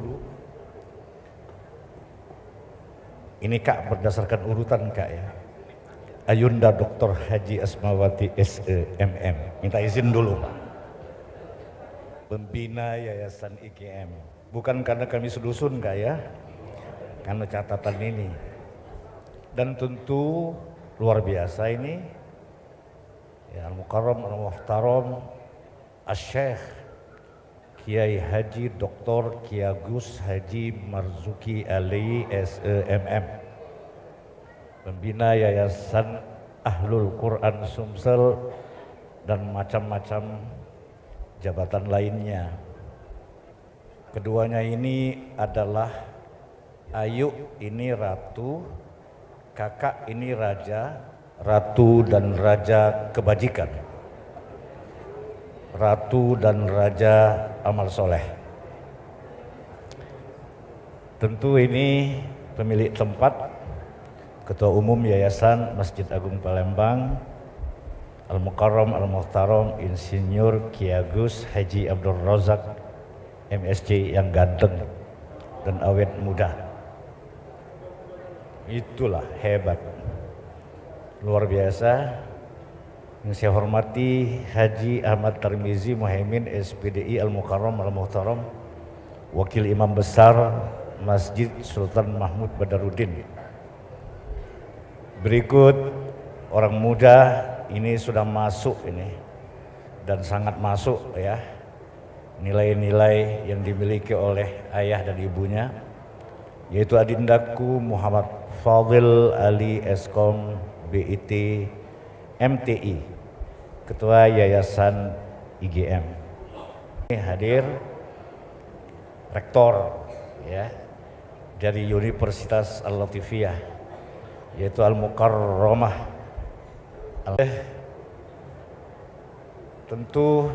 Ini Kak berdasarkan urutan Kak ya. Ayunda Dr. Haji Asmawati SEMM. Minta izin dulu Pak. Pembina Yayasan IGM. Bukan karena kami sedusun Kak ya. Karena catatan ini. Dan tentu luar biasa ini. Ya, Al-Mukarram, Al-Muhtaram, Asy-Syaikh Kiai Haji Dr. Kiai Agus Haji Marzuki Ali SEMM, pembina Yayasan Ahlul Quran Sumsel dan macam-macam jabatan lainnya. Keduanya ini adalah Ayu ini ratu, kakak ini raja, ratu dan raja kebajikan, ratu dan raja amal soleh. Tentu ini pemilik tempat, Ketua Umum Yayasan Masjid Agung Palembang, Al-Mukarram Al-Muhtaram Insinyur Kiai Agus Haji Abdul Razak MSc yang ganteng dan awet muda. Itulah hebat, luar biasa. Yang saya hormati Haji Ahmad Tarmizi Muhaimin SPDI Al-Mukarram Al-Muhtaram, Wakil Imam Besar Masjid Sultan Mahmud Badaruddin. Berikut orang muda ini sudah masuk ini, dan sangat masuk ya, nilai-nilai yang dimiliki oleh ayah dan ibunya, yaitu adindaku Muhammad Fadil Ali Eskom BIT MTI, Ketua Yayasan IGM. Ini hadir rektor ya dari Universitas Al-Latifiyah, yaitu Al-Mukarramah. Tentu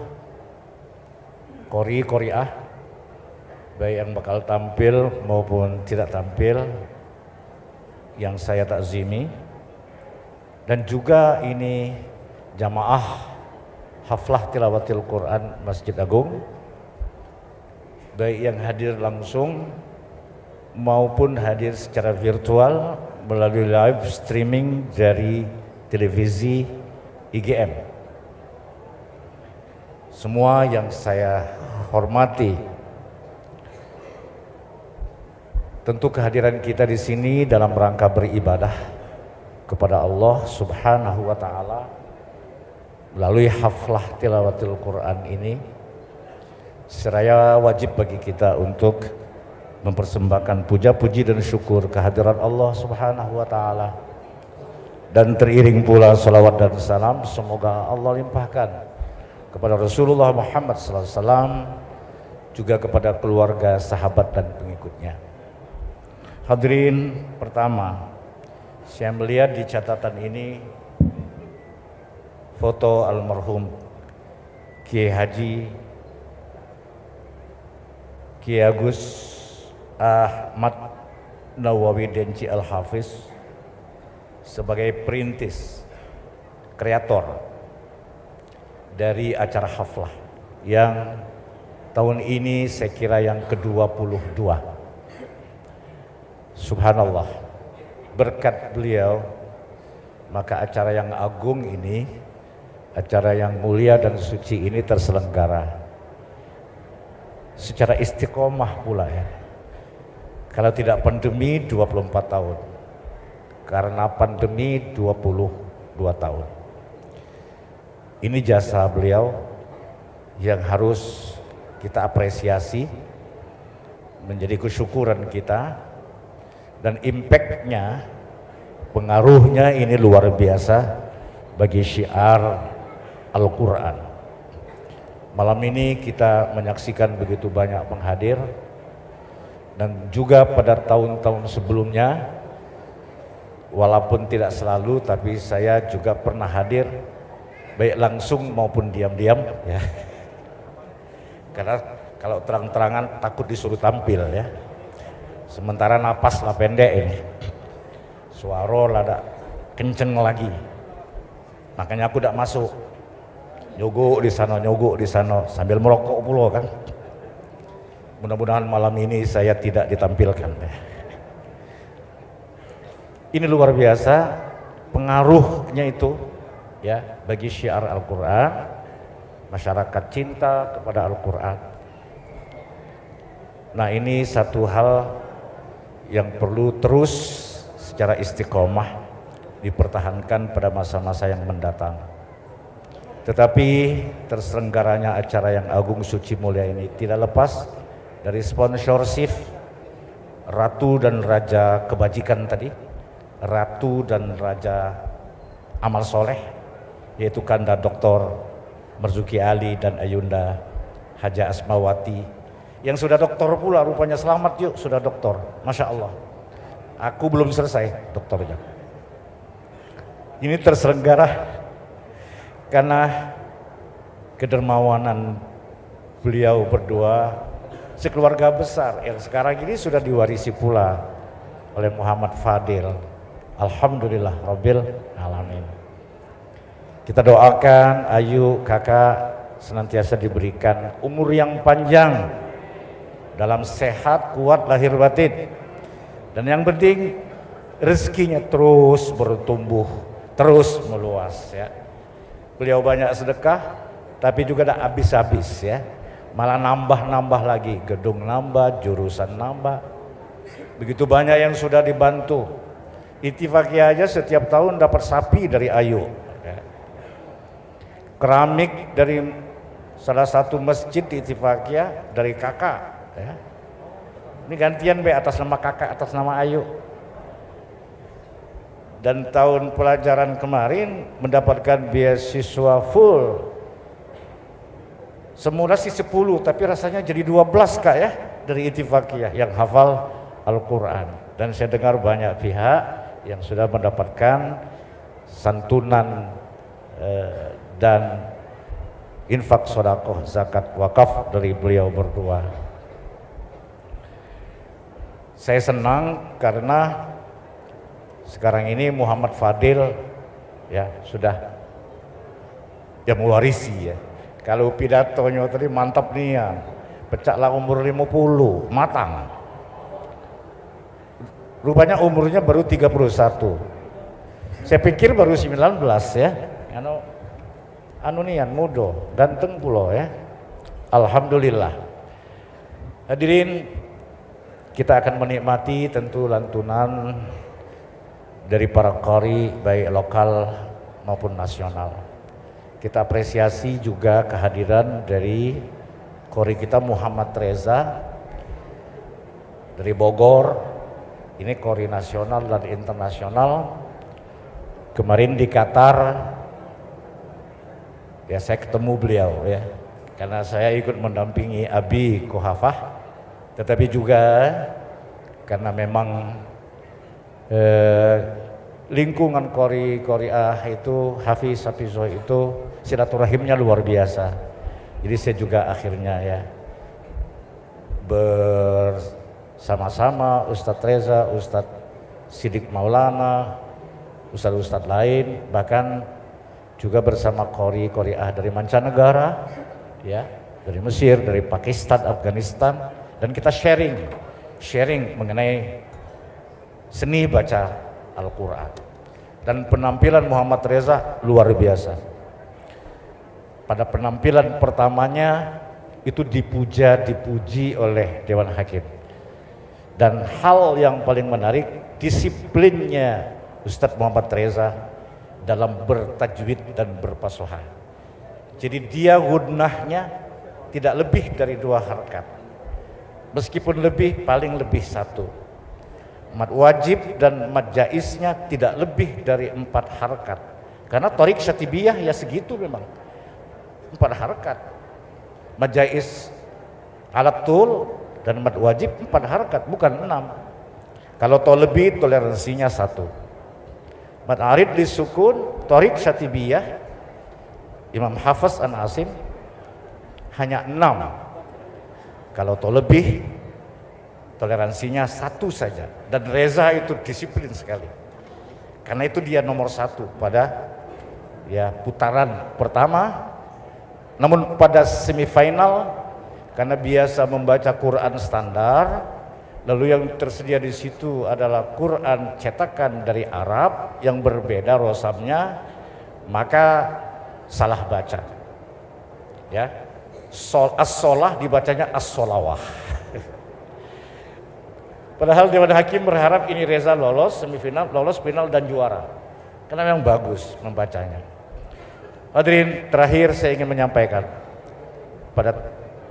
qori-qoriah baik yang bakal tampil maupun tidak tampil yang saya takzimi, dan juga ini jamaah haflah tilawatil Quran Masjid Agung, baik yang hadir langsung maupun hadir secara virtual melalui live streaming dari televisi IGM. Semua yang saya hormati, tentu kehadiran kita di sini dalam rangka beribadah kepada Allah Subhanahu wa taala melalui haflah tilawatil Quran ini, seraya wajib bagi kita untuk mempersembahkan puja-puji dan syukur kehadiran Allah Subhanahu wa taala, dan teriring pula salawat dan salam semoga Allah limpahkan kepada Rasulullah Muhammad SAW, juga kepada keluarga, sahabat dan pengikutnya. Hadirin, pertama saya melihat di catatan ini foto almarhum Kiai Haji Kiai Agus Ahmad Nawawi Denci Al-Hafiz sebagai perintis, kreator dari acara haflah yang tahun ini saya kira yang ke-22. Subhanallah, berkat beliau maka acara yang agung ini, acara yang mulia dan suci ini terselenggara secara istiqomah pula ya. Kalau tidak pandemi 24 tahun, karena pandemi 22 tahun. Ini jasa beliau yang harus kita apresiasi, menjadi kesyukuran kita, dan impactnya, pengaruhnya ini luar biasa bagi syiar Al-Quran. Malam ini kita menyaksikan begitu banyak penghadir, dan juga pada tahun-tahun sebelumnya, walaupun tidak selalu, tapi saya juga pernah hadir baik langsung maupun diam-diam ya. Karena kalau terang-terangan takut disuruh tampil ya. Sementara napas lah pendek ini, suara lada kenceng lagi, makanya aku tidak masuk, nyogok di sana sambil merokok pula kan. Mudah-mudahan malam ini saya tidak ditampilkan. Ini luar biasa pengaruhnya itu ya bagi syiar Al-Quran, masyarakat cinta kepada Al-Quran. Nah, ini satu hal yang perlu terus secara istiqomah dipertahankan pada masa-masa yang mendatang. Tetapi terselenggaranya acara yang agung suci mulia ini tidak lepas dari sponsorship Ratu dan Raja Kebajikan tadi, Ratu dan Raja Amal Soleh, yaitu Kanda Dr. Marzuki Ali dan Ayunda Haja Asmawati, yang sudah doktor pula rupanya. Selamat yuk, sudah doktor, Masya Allah. Aku belum selesai doktornya. Ini terselenggara karena kedermawanan beliau berdua, sekeluarga besar yang sekarang ini sudah diwarisi pula oleh Muhammad Fadil. Alhamdulillah Rabbil Alamin. Kita doakan Ayu kakak senantiasa diberikan umur yang panjang, dalam sehat, kuat lahir batin, dan yang penting rezekinya terus bertumbuh, terus meluas ya. Beliau banyak sedekah, tapi juga tidak habis-habis ya. Malah nambah-nambah lagi, gedung nambah, jurusan nambah. Begitu banyak yang sudah dibantu. Ittifaqiyah aja setiap tahun dapat sapi dari Ayu. Ya. Keramik dari salah satu masjid di Ittifaqiyah dari kakak. Ya. Ini gantian atas nama kakak, atas nama Ayu. Dan tahun pelajaran kemarin mendapatkan beasiswa full. Semula sih 10, tapi rasanya jadi 12 kak ya dari Ittifaqiyah yang hafal Al-Quran. Dan saya dengar banyak pihak yang sudah mendapatkan santunan dan infak sodakoh, zakat, wakaf dari beliau berdua. Saya senang karena sekarang ini Muhammad Fadil ya sudah mewarisi ya. Kalau pidatonya tadi mantap nih ya, pecahlah umur 50, matang. Rupanya umurnya baru 31. Saya pikir baru 19 ya. Anu nian mudo, ganteng pulo ya. Alhamdulillah. Hadirin, kita akan menikmati tentu lantunan dari para qari baik lokal maupun nasional. Kita apresiasi juga kehadiran dari qari kita Muhammad Reza dari Bogor. Ini qari nasional dan internasional. Kemarin di Qatar ya saya ketemu beliau ya, karena saya ikut mendampingi Abi Kohafah, tetapi juga karena memang lingkungan Qori'ah itu Hafiz itu silaturahimnya luar biasa. Jadi saya juga akhirnya ya bersama-sama Ustadz Reza, Ustadz Sidik Maulana, Ustadz lain, bahkan juga bersama Qori'ah dari mancanegara ya, dari Mesir, dari Pakistan, Afghanistan, dan kita sharing mengenai seni baca Al-Quran. Dan penampilan Muhammad Reza luar biasa. Pada penampilan pertamanya itu dipuji oleh Dewan Hakim. Dan hal yang paling menarik, disiplinnya Ustadz Muhammad Reza dalam bertajwid dan berpasoha. Jadi dia gunnahnya tidak lebih dari 2 harakat. Meskipun lebih, paling lebih 1. Mad wajib dan mad jaiznya tidak lebih dari 4 harakat. Karena Thoriq Syatibiyah ya segitu memang. 4 harakat. Mad jaiz alat tul dan mad wajib 4 harakat, bukan 6. Kalau to lebih, toleransinya 1. Mad arid disukun, Thoriq Syatibiyah, Imam Hafiz An Asim hanya 6. Kalau to lebih, toleransinya 1 saja. Dan Reza itu disiplin sekali. Karena itu dia nomor 1 pada ya putaran pertama. Namun pada semifinal, karena biasa membaca Quran standar, lalu yang tersedia di situ adalah Quran cetakan dari Arab yang berbeda rosamnya, maka salah baca. Ya, as-solah dibacanya as-solawah. Padahal Dewan Hakim berharap ini Reza lolos semifinal, lolos final dan juara, karena memang bagus membacanya. Hadirin, terakhir saya ingin menyampaikan pada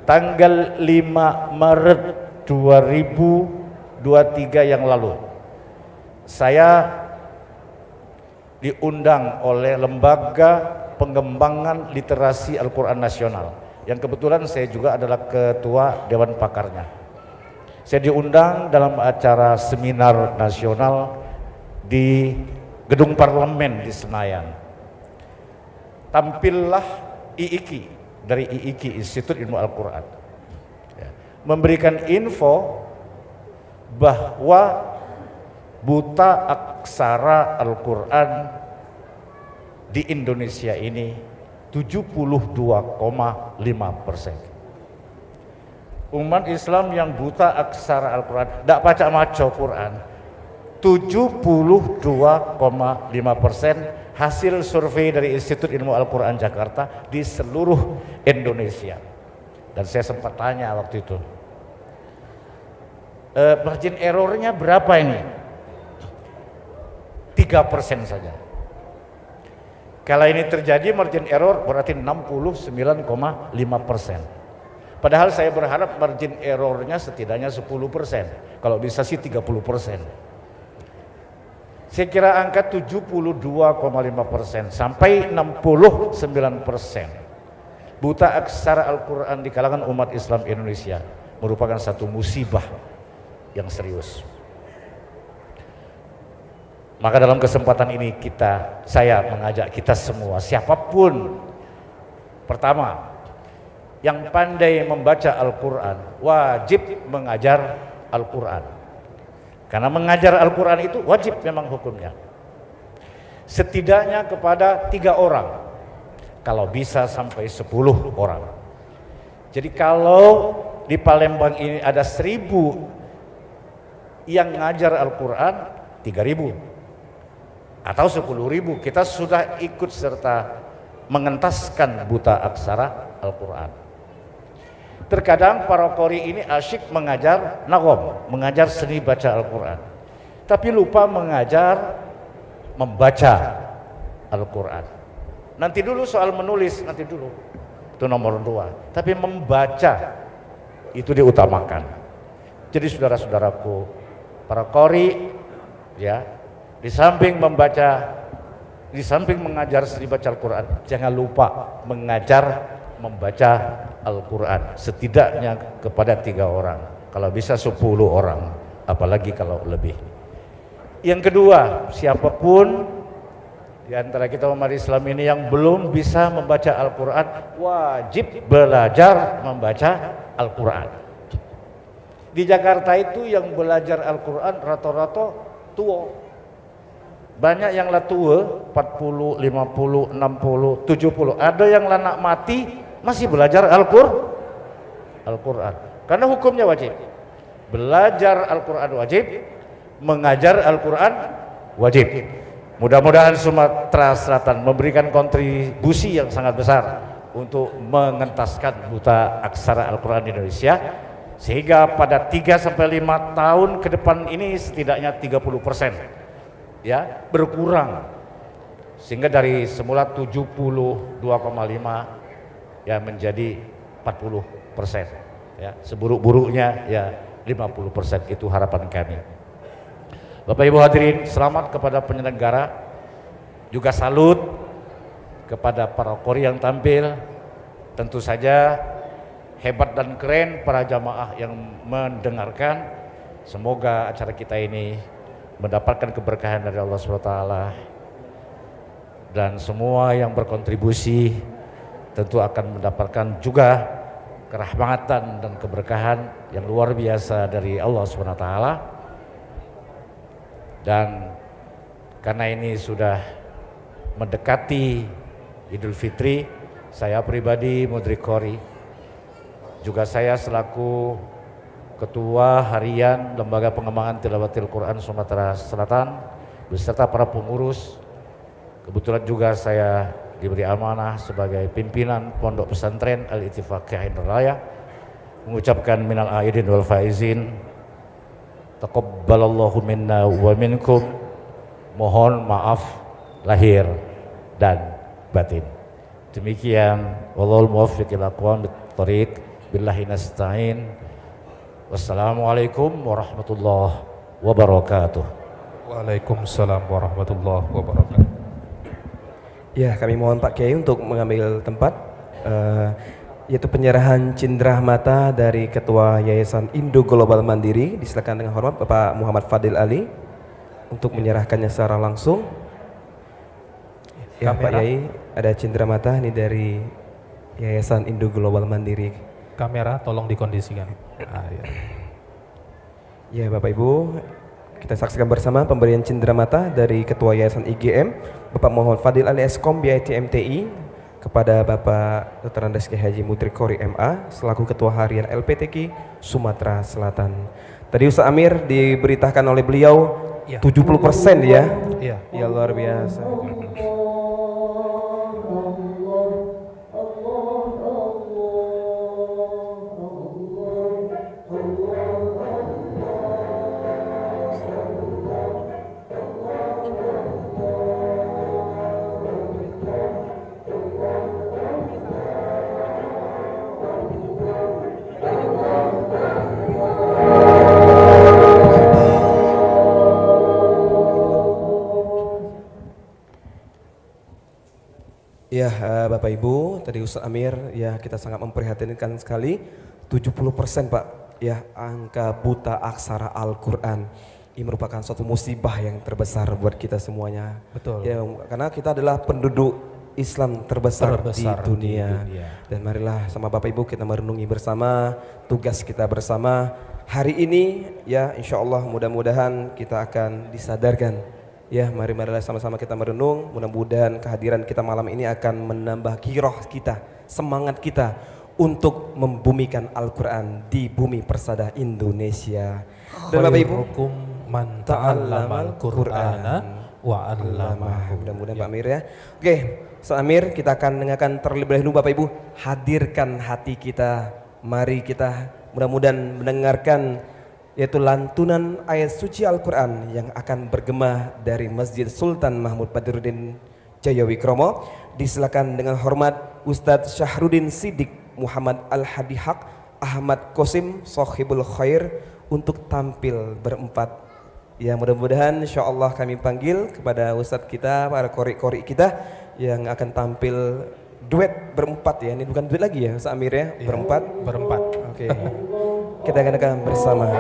tanggal 5 Maret 2023 yang lalu, saya diundang oleh Lembaga Pengembangan Literasi Al-Quran Nasional, yang kebetulan saya juga adalah ketua Dewan Pakarnya. Saya diundang dalam acara seminar nasional di Gedung Parlemen di Senayan. Tampillah IIKI dari IIKI, Institut Ilmu Al-Quran, memberikan info bahwa buta aksara Al-Quran di Indonesia ini 72,5%. Umat Islam yang buta aksara Al-Quran, tidak baca maco Quran, 72,5% hasil survei dari Institut Ilmu Al-Quran Jakarta di seluruh Indonesia. Dan saya sempat tanya waktu itu, margin errornya berapa ini? 3% saja. Kalau ini terjadi margin error berarti 69,5%. Padahal saya berharap margin errornya setidaknya 10%. Kalau bisa sih 30%. Saya kira angka 72,5% sampai 69%. Buta aksara Al-Quran di kalangan umat Islam Indonesia merupakan satu musibah yang serius. Maka dalam kesempatan ini saya mengajak kita semua, siapapun, pertama, yang pandai membaca Al-Quran wajib mengajar Al-Quran. Karena mengajar Al-Quran itu wajib memang hukumnya. Setidaknya kepada 3 orang. Kalau bisa sampai 10 orang. Jadi kalau di Palembang ini ada 1000 yang ngajar Al-Quran, 3000 atau 10.000, kita sudah ikut serta mengentaskan buta aksara Al-Quran. Terkadang para qori ini asyik mengajar nagom, mengajar seni baca Al-Quran, tapi lupa mengajar membaca Al-Quran. Nanti dulu soal menulis, nanti dulu, itu nomor 2. Tapi membaca itu diutamakan. Jadi saudara-saudaraku, para qori, ya, di samping membaca, di samping mengajar seni baca Al-Quran, jangan lupa mengajar membaca Al-Quran, setidaknya kepada 3 orang, kalau bisa 10 orang, apalagi kalau lebih. Yang kedua, siapapun di antara kita umat Islam ini yang belum bisa membaca Al-Quran, wajib belajar membaca Al-Quran. Di Jakarta itu yang belajar Al-Quran rata-rata tua. Banyak yang lah tua, 40, 50, 60, 70. Ada yang anak mati masih belajar Al-Quran. Karena hukumnya wajib. Belajar Al-Quran wajib, mengajar Al-Quran wajib. Mudah-mudahan Sumatera Selatan memberikan kontribusi yang sangat besar untuk mengentaskan buta aksara Al-Quran di Indonesia, sehingga pada 3-5 tahun ke depan ini setidaknya 30% ya berkurang, sehingga dari semula 72,5 ya menjadi 40% ya, seburuk-buruknya ya 50%, itu harapan kami. Bapak Ibu hadirin, selamat kepada penyelenggara, juga salut kepada para qori yang tampil. Tentu saja hebat dan keren para jamaah yang mendengarkan. Semoga acara kita ini mendapatkan keberkahan dari Allah SWT, dan semua yang berkontribusi tentu akan mendapatkan juga kerahmatan dan keberkahan yang luar biasa dari Allah SWT. Dan karena ini sudah mendekati Idul Fitri, saya pribadi Mudrik Qori, juga saya selaku Ketua Harian Lembaga Pengembangan Tilawatil Quran Sumatera Selatan beserta para pengurus, kebetulan juga saya diberi amanah sebagai pimpinan Pondok Pesantren Al-Ittifaqiyah Raya, mengucapkan minal aidin wal faizin, taqabbalallahu minna wa minkum, mohon maaf lahir dan batin. Demikian, wallahul muwaffiq ila aqwamit thoriq, billahi nasta'in. Wassalamualaikum warahmatullahi wabarakatuh. Waalaikumsalam warahmatullahi wabarakatuh. Ya, kami mohon Pak Kiai untuk mengambil tempat, yaitu penyerahan cindera mata dari Ketua Yayasan Indo Global Mandiri. Disilakan dengan hormat Bapak Muhammad Fadil Ali untuk menyerahkannya secara langsung. Ya, Pak Kiai, ada cindera mata ini dari Yayasan Indo Global Mandiri. Kamera tolong dikondisikan. Ya. Ya, Bapak Ibu, kita saksikan bersama pemberian cindera mata dari Ketua Yayasan IGM Bapak Muhammad Fadil Ali Eskom BIT MTI kepada Bapak Dr. Andes Kiai Haji Mudrik Qori MA selaku Ketua Harian LPTQ Sumatera Selatan. Tadi Ustaz Amir diberitakan oleh beliau Iya. 70% ya. Iya. Ya luar biasa. Ya, Bapak Ibu, tadi Ustaz Amir, ya kita sangat memprihatinkan sekali, 70% Pak, ya angka buta aksara Al-Quran. Ini merupakan suatu musibah yang terbesar buat kita semuanya. Betul. Ya, karena kita adalah penduduk Islam terbesar di dunia. Dan marilah sama Bapak Ibu kita merenungi bersama tugas kita bersama. Hari ini ya insya Allah mudah-mudahan kita akan disadarkan. Ya, marilah sama-sama kita merenung. Mudah-mudahan kehadiran kita malam ini akan menambah kiroh kita, semangat kita untuk membumikan Al-Quran di bumi persada Indonesia. Dan Bapak Ibu, khairukum man ta'allamal Qur'ana wa 'allamahu. mudah-mudahan Pak Amir ya. Oke, Ustaz Amir, kita akan dengarkan terlebih dahulu Bapak Ibu. Hadirkan hati kita. Mari kita mudah-mudahan mendengarkan yaitu lantunan ayat suci Al-Quran yang akan bergema dari Masjid Sultan Mahmud Badruddin Jayawikromo. Disilakan dengan hormat Ustadz Syahruddin Siddiq Muhammad Al-Hadi Haq Ahmad Qasim Sohibul Khair untuk tampil berempat. Ya, mudah-mudahan insya Allah kami panggil kepada Ustadz kita, para kori-kori kita yang akan tampil duet berempat ya. Ini bukan duet lagi ya Ustadz Amir ya, berempat. Berempat. Oke. Kita akan bersama.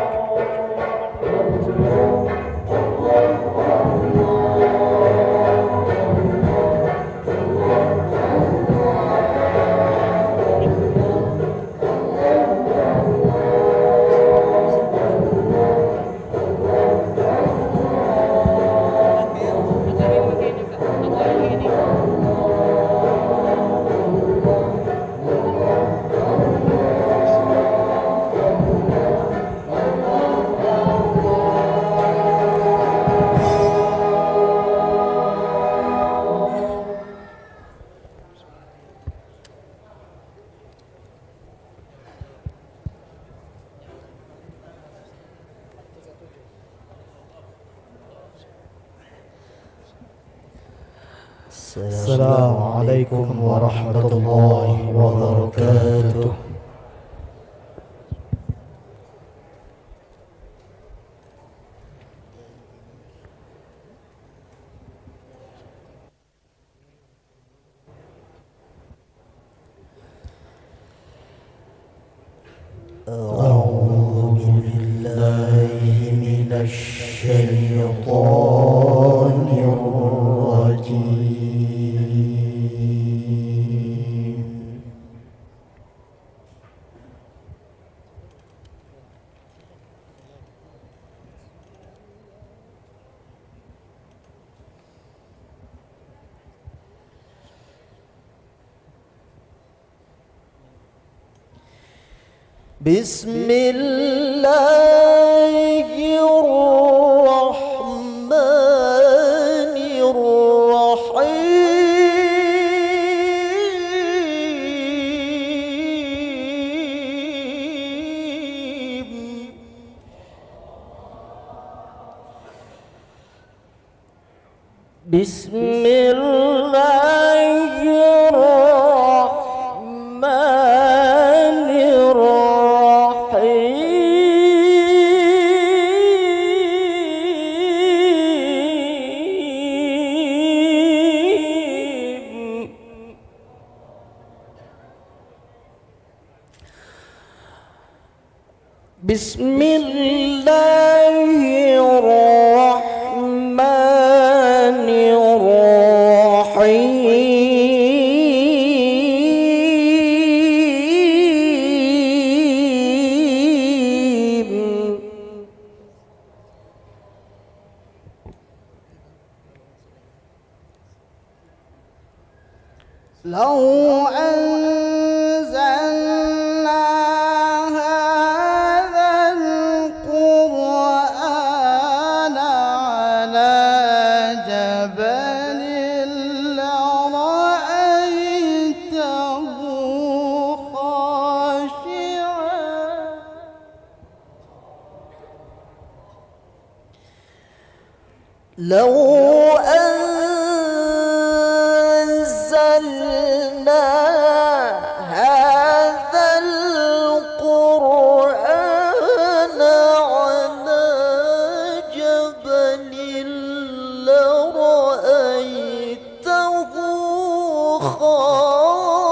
Assalamualaikum warahmatullahi wabarakatuh. A'udzu billahi minasy syaithanir rajim. Bismillahirrahmanirrahim. لو أنزلنا هذا القرآن لو أنزلنا هذا القرآن على جبل لرأيته خاشعا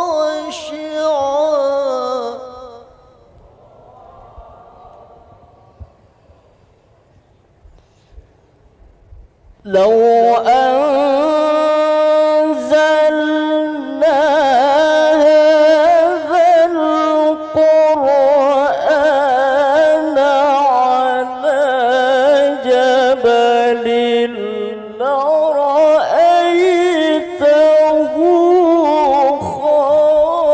لو أنزلنا هذا القرآن على جبل لرأيته خاشعا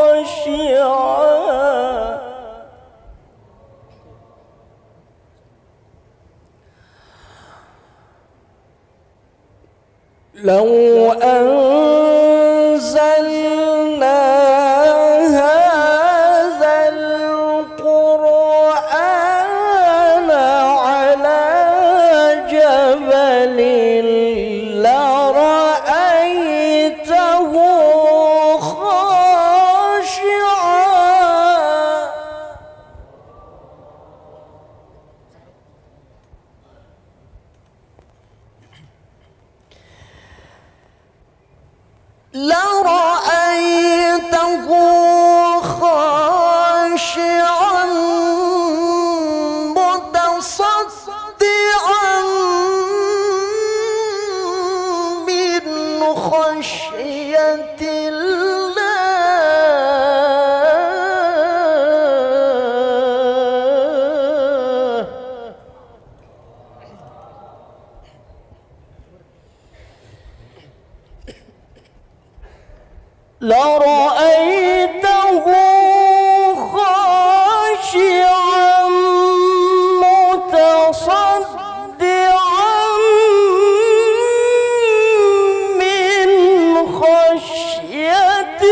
لو أنزلنا هذا القرآن على جبل لرأيته خاشعا لرأيته خاشعا متصدعا من خشية الله لرأيته خاشعا متصدعا من خشية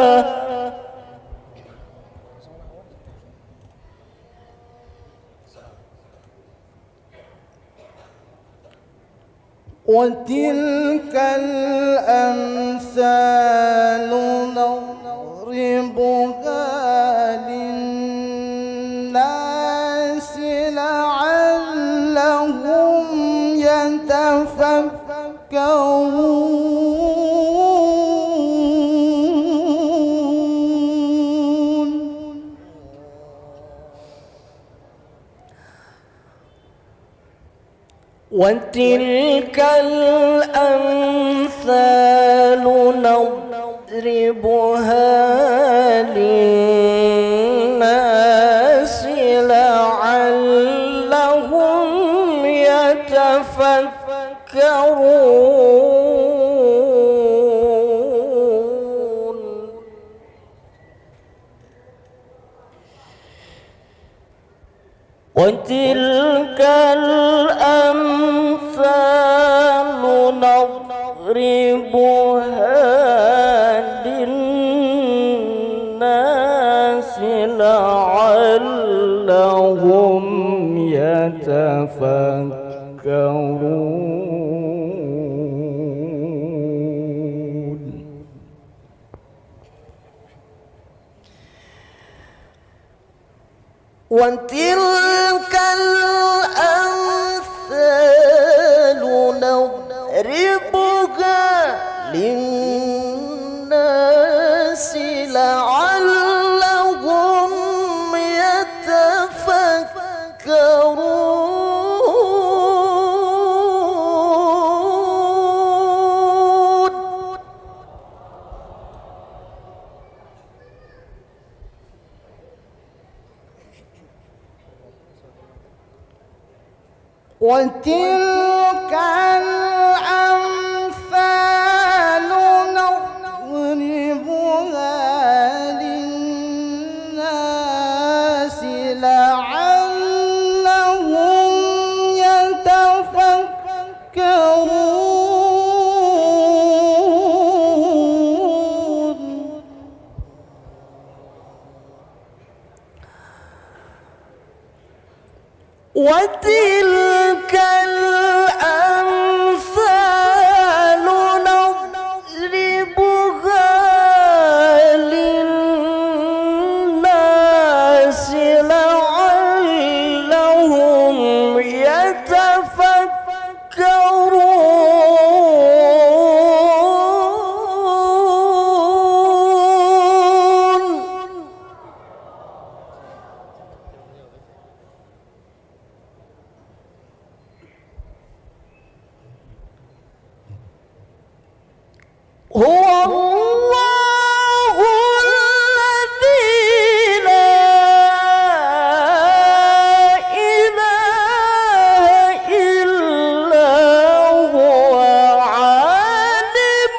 الله وتلك الأمثال نضربها للناس لعلهم يتفكرون وتلك الأمثال نضربها للناس لعلهم يتفكرون وتلك الأمثال نضربها للناس لعلهم يتفكرون وتلك الأمثال نضربها للناس لعلهم يتفكرون وتلك الأمثال نضربها للناس لعلهم يتفكرون وتلك الأمثال نضربها للناس لعلهم يتفكرون. هو الله الذي لا إله إلا هو عالم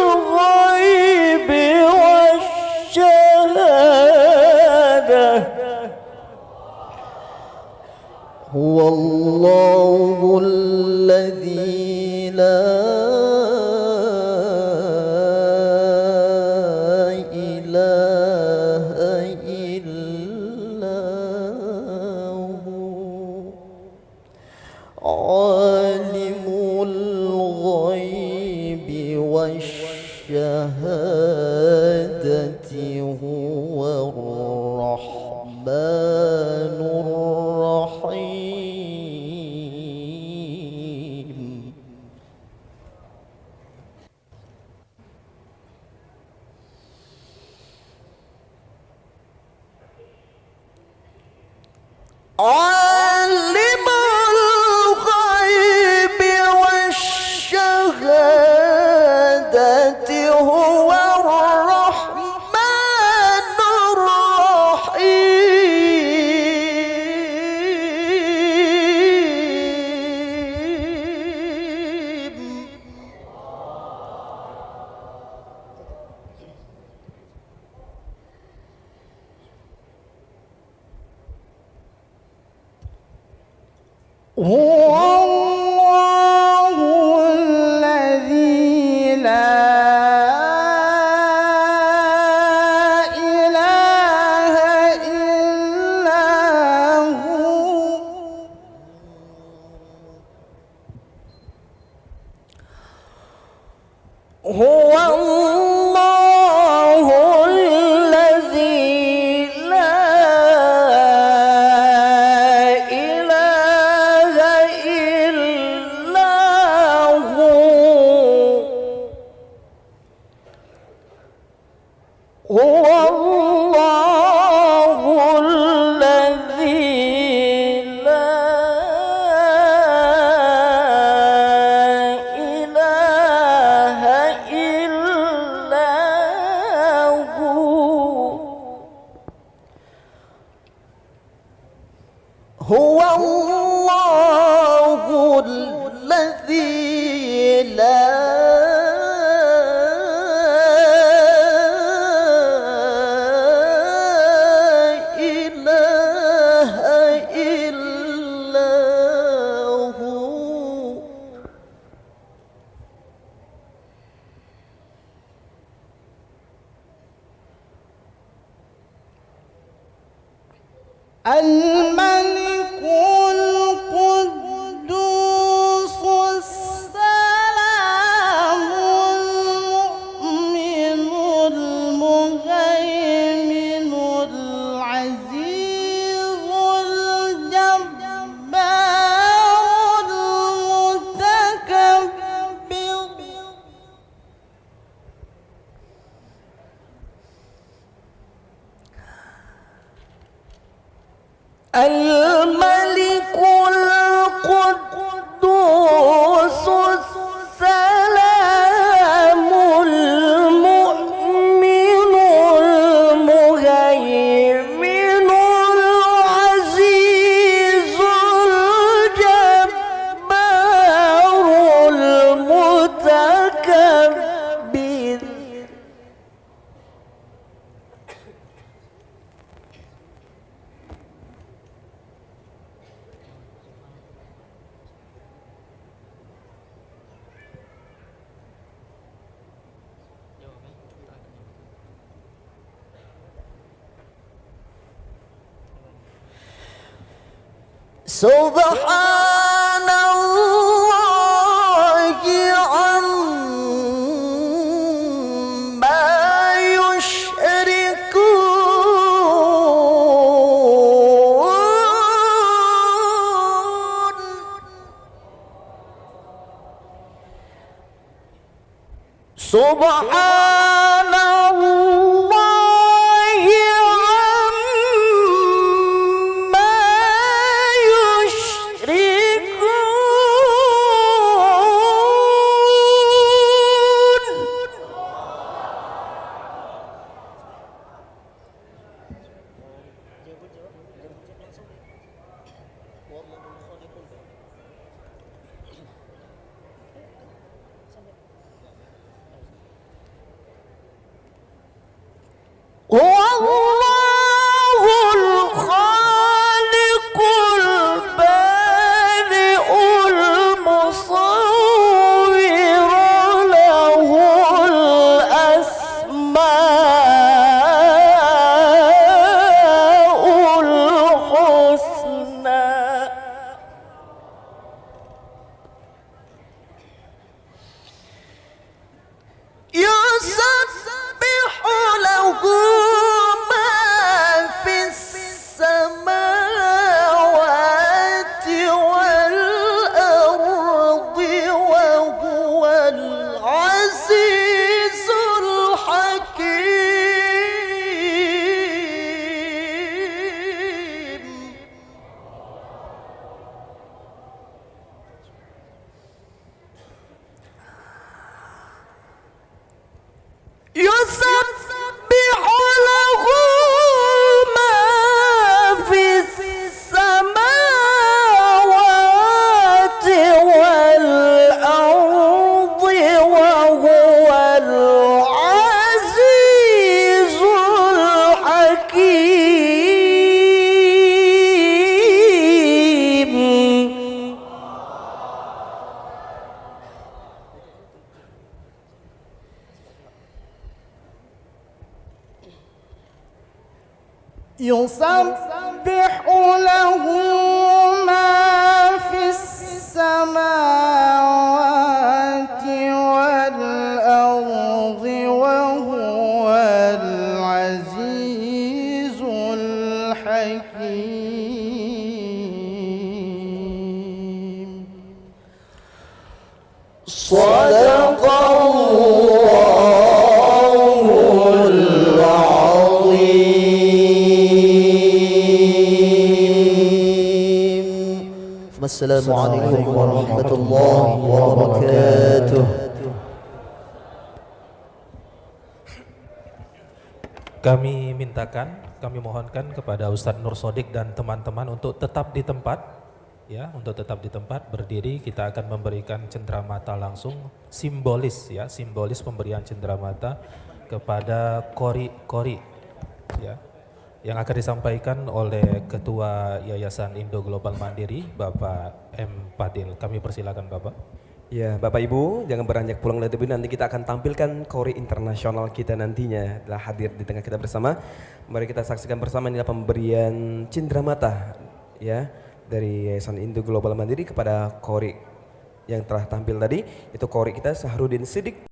الغيب والشهادة. هو الله الذي لا إله إلا هو عالم الغيب والشهادة. هو الرحمن الرحيم. عالم الغيب والشهادة. هو الرحمن الرحيم. هو الله الذي لا إله إلا هو. هو الله الذي لا إله إلا هو. هو الله الذي لا إله إلا هو. هو الله الذي لا إله إلا هو. الملك القدوس السلام المؤمن المهيمن العزيز الجبار المتكبر. الملك القدوس السلام المؤمن المهيمن العزيز الجبار المتكبر. Subhanallahi amma yushrikun. Subhanallahi amma yushrikun. Wallahul khaliqul bari'ul musawwir lahul asmaul husna. Yusabbihu lahu ma fis samawati wal ardi wa huwal azizul hakim. Yusabbihu lahu ma fis samawati wal ardi wa huwal azizul hakim. Yusabbihu lahu ma fis samawati wal ardi wa huwal azizul hakim. Sadaqallahul azim. Wassalamualaikum warahmatullahi wabarakatuh. Kami mohonkan kepada Ustadz Nur Sodik dan teman-teman untuk tetap di tempat, ya, untuk tetap di tempat berdiri. Kita akan memberikan cenderamata langsung, simbolis, ya, simbolis pemberian cenderamata kepada kori-kori, ya, yang akan disampaikan oleh Ketua Yayasan Indo Global Mandiri, Bapak M. Fadil. Kami persilakan Bapak. Ya, Bapak Ibu, jangan beranjak pulang dari dulu. Nanti kita akan tampilkan kori internasional kita nantinya telah hadir di tengah kita bersama. Mari kita saksikan bersama inilah pemberian cenderamata, ya, dari Yayasan Indo Global Mandiri kepada kori yang telah tampil tadi. Itu kori kita Sahrudin Sidik.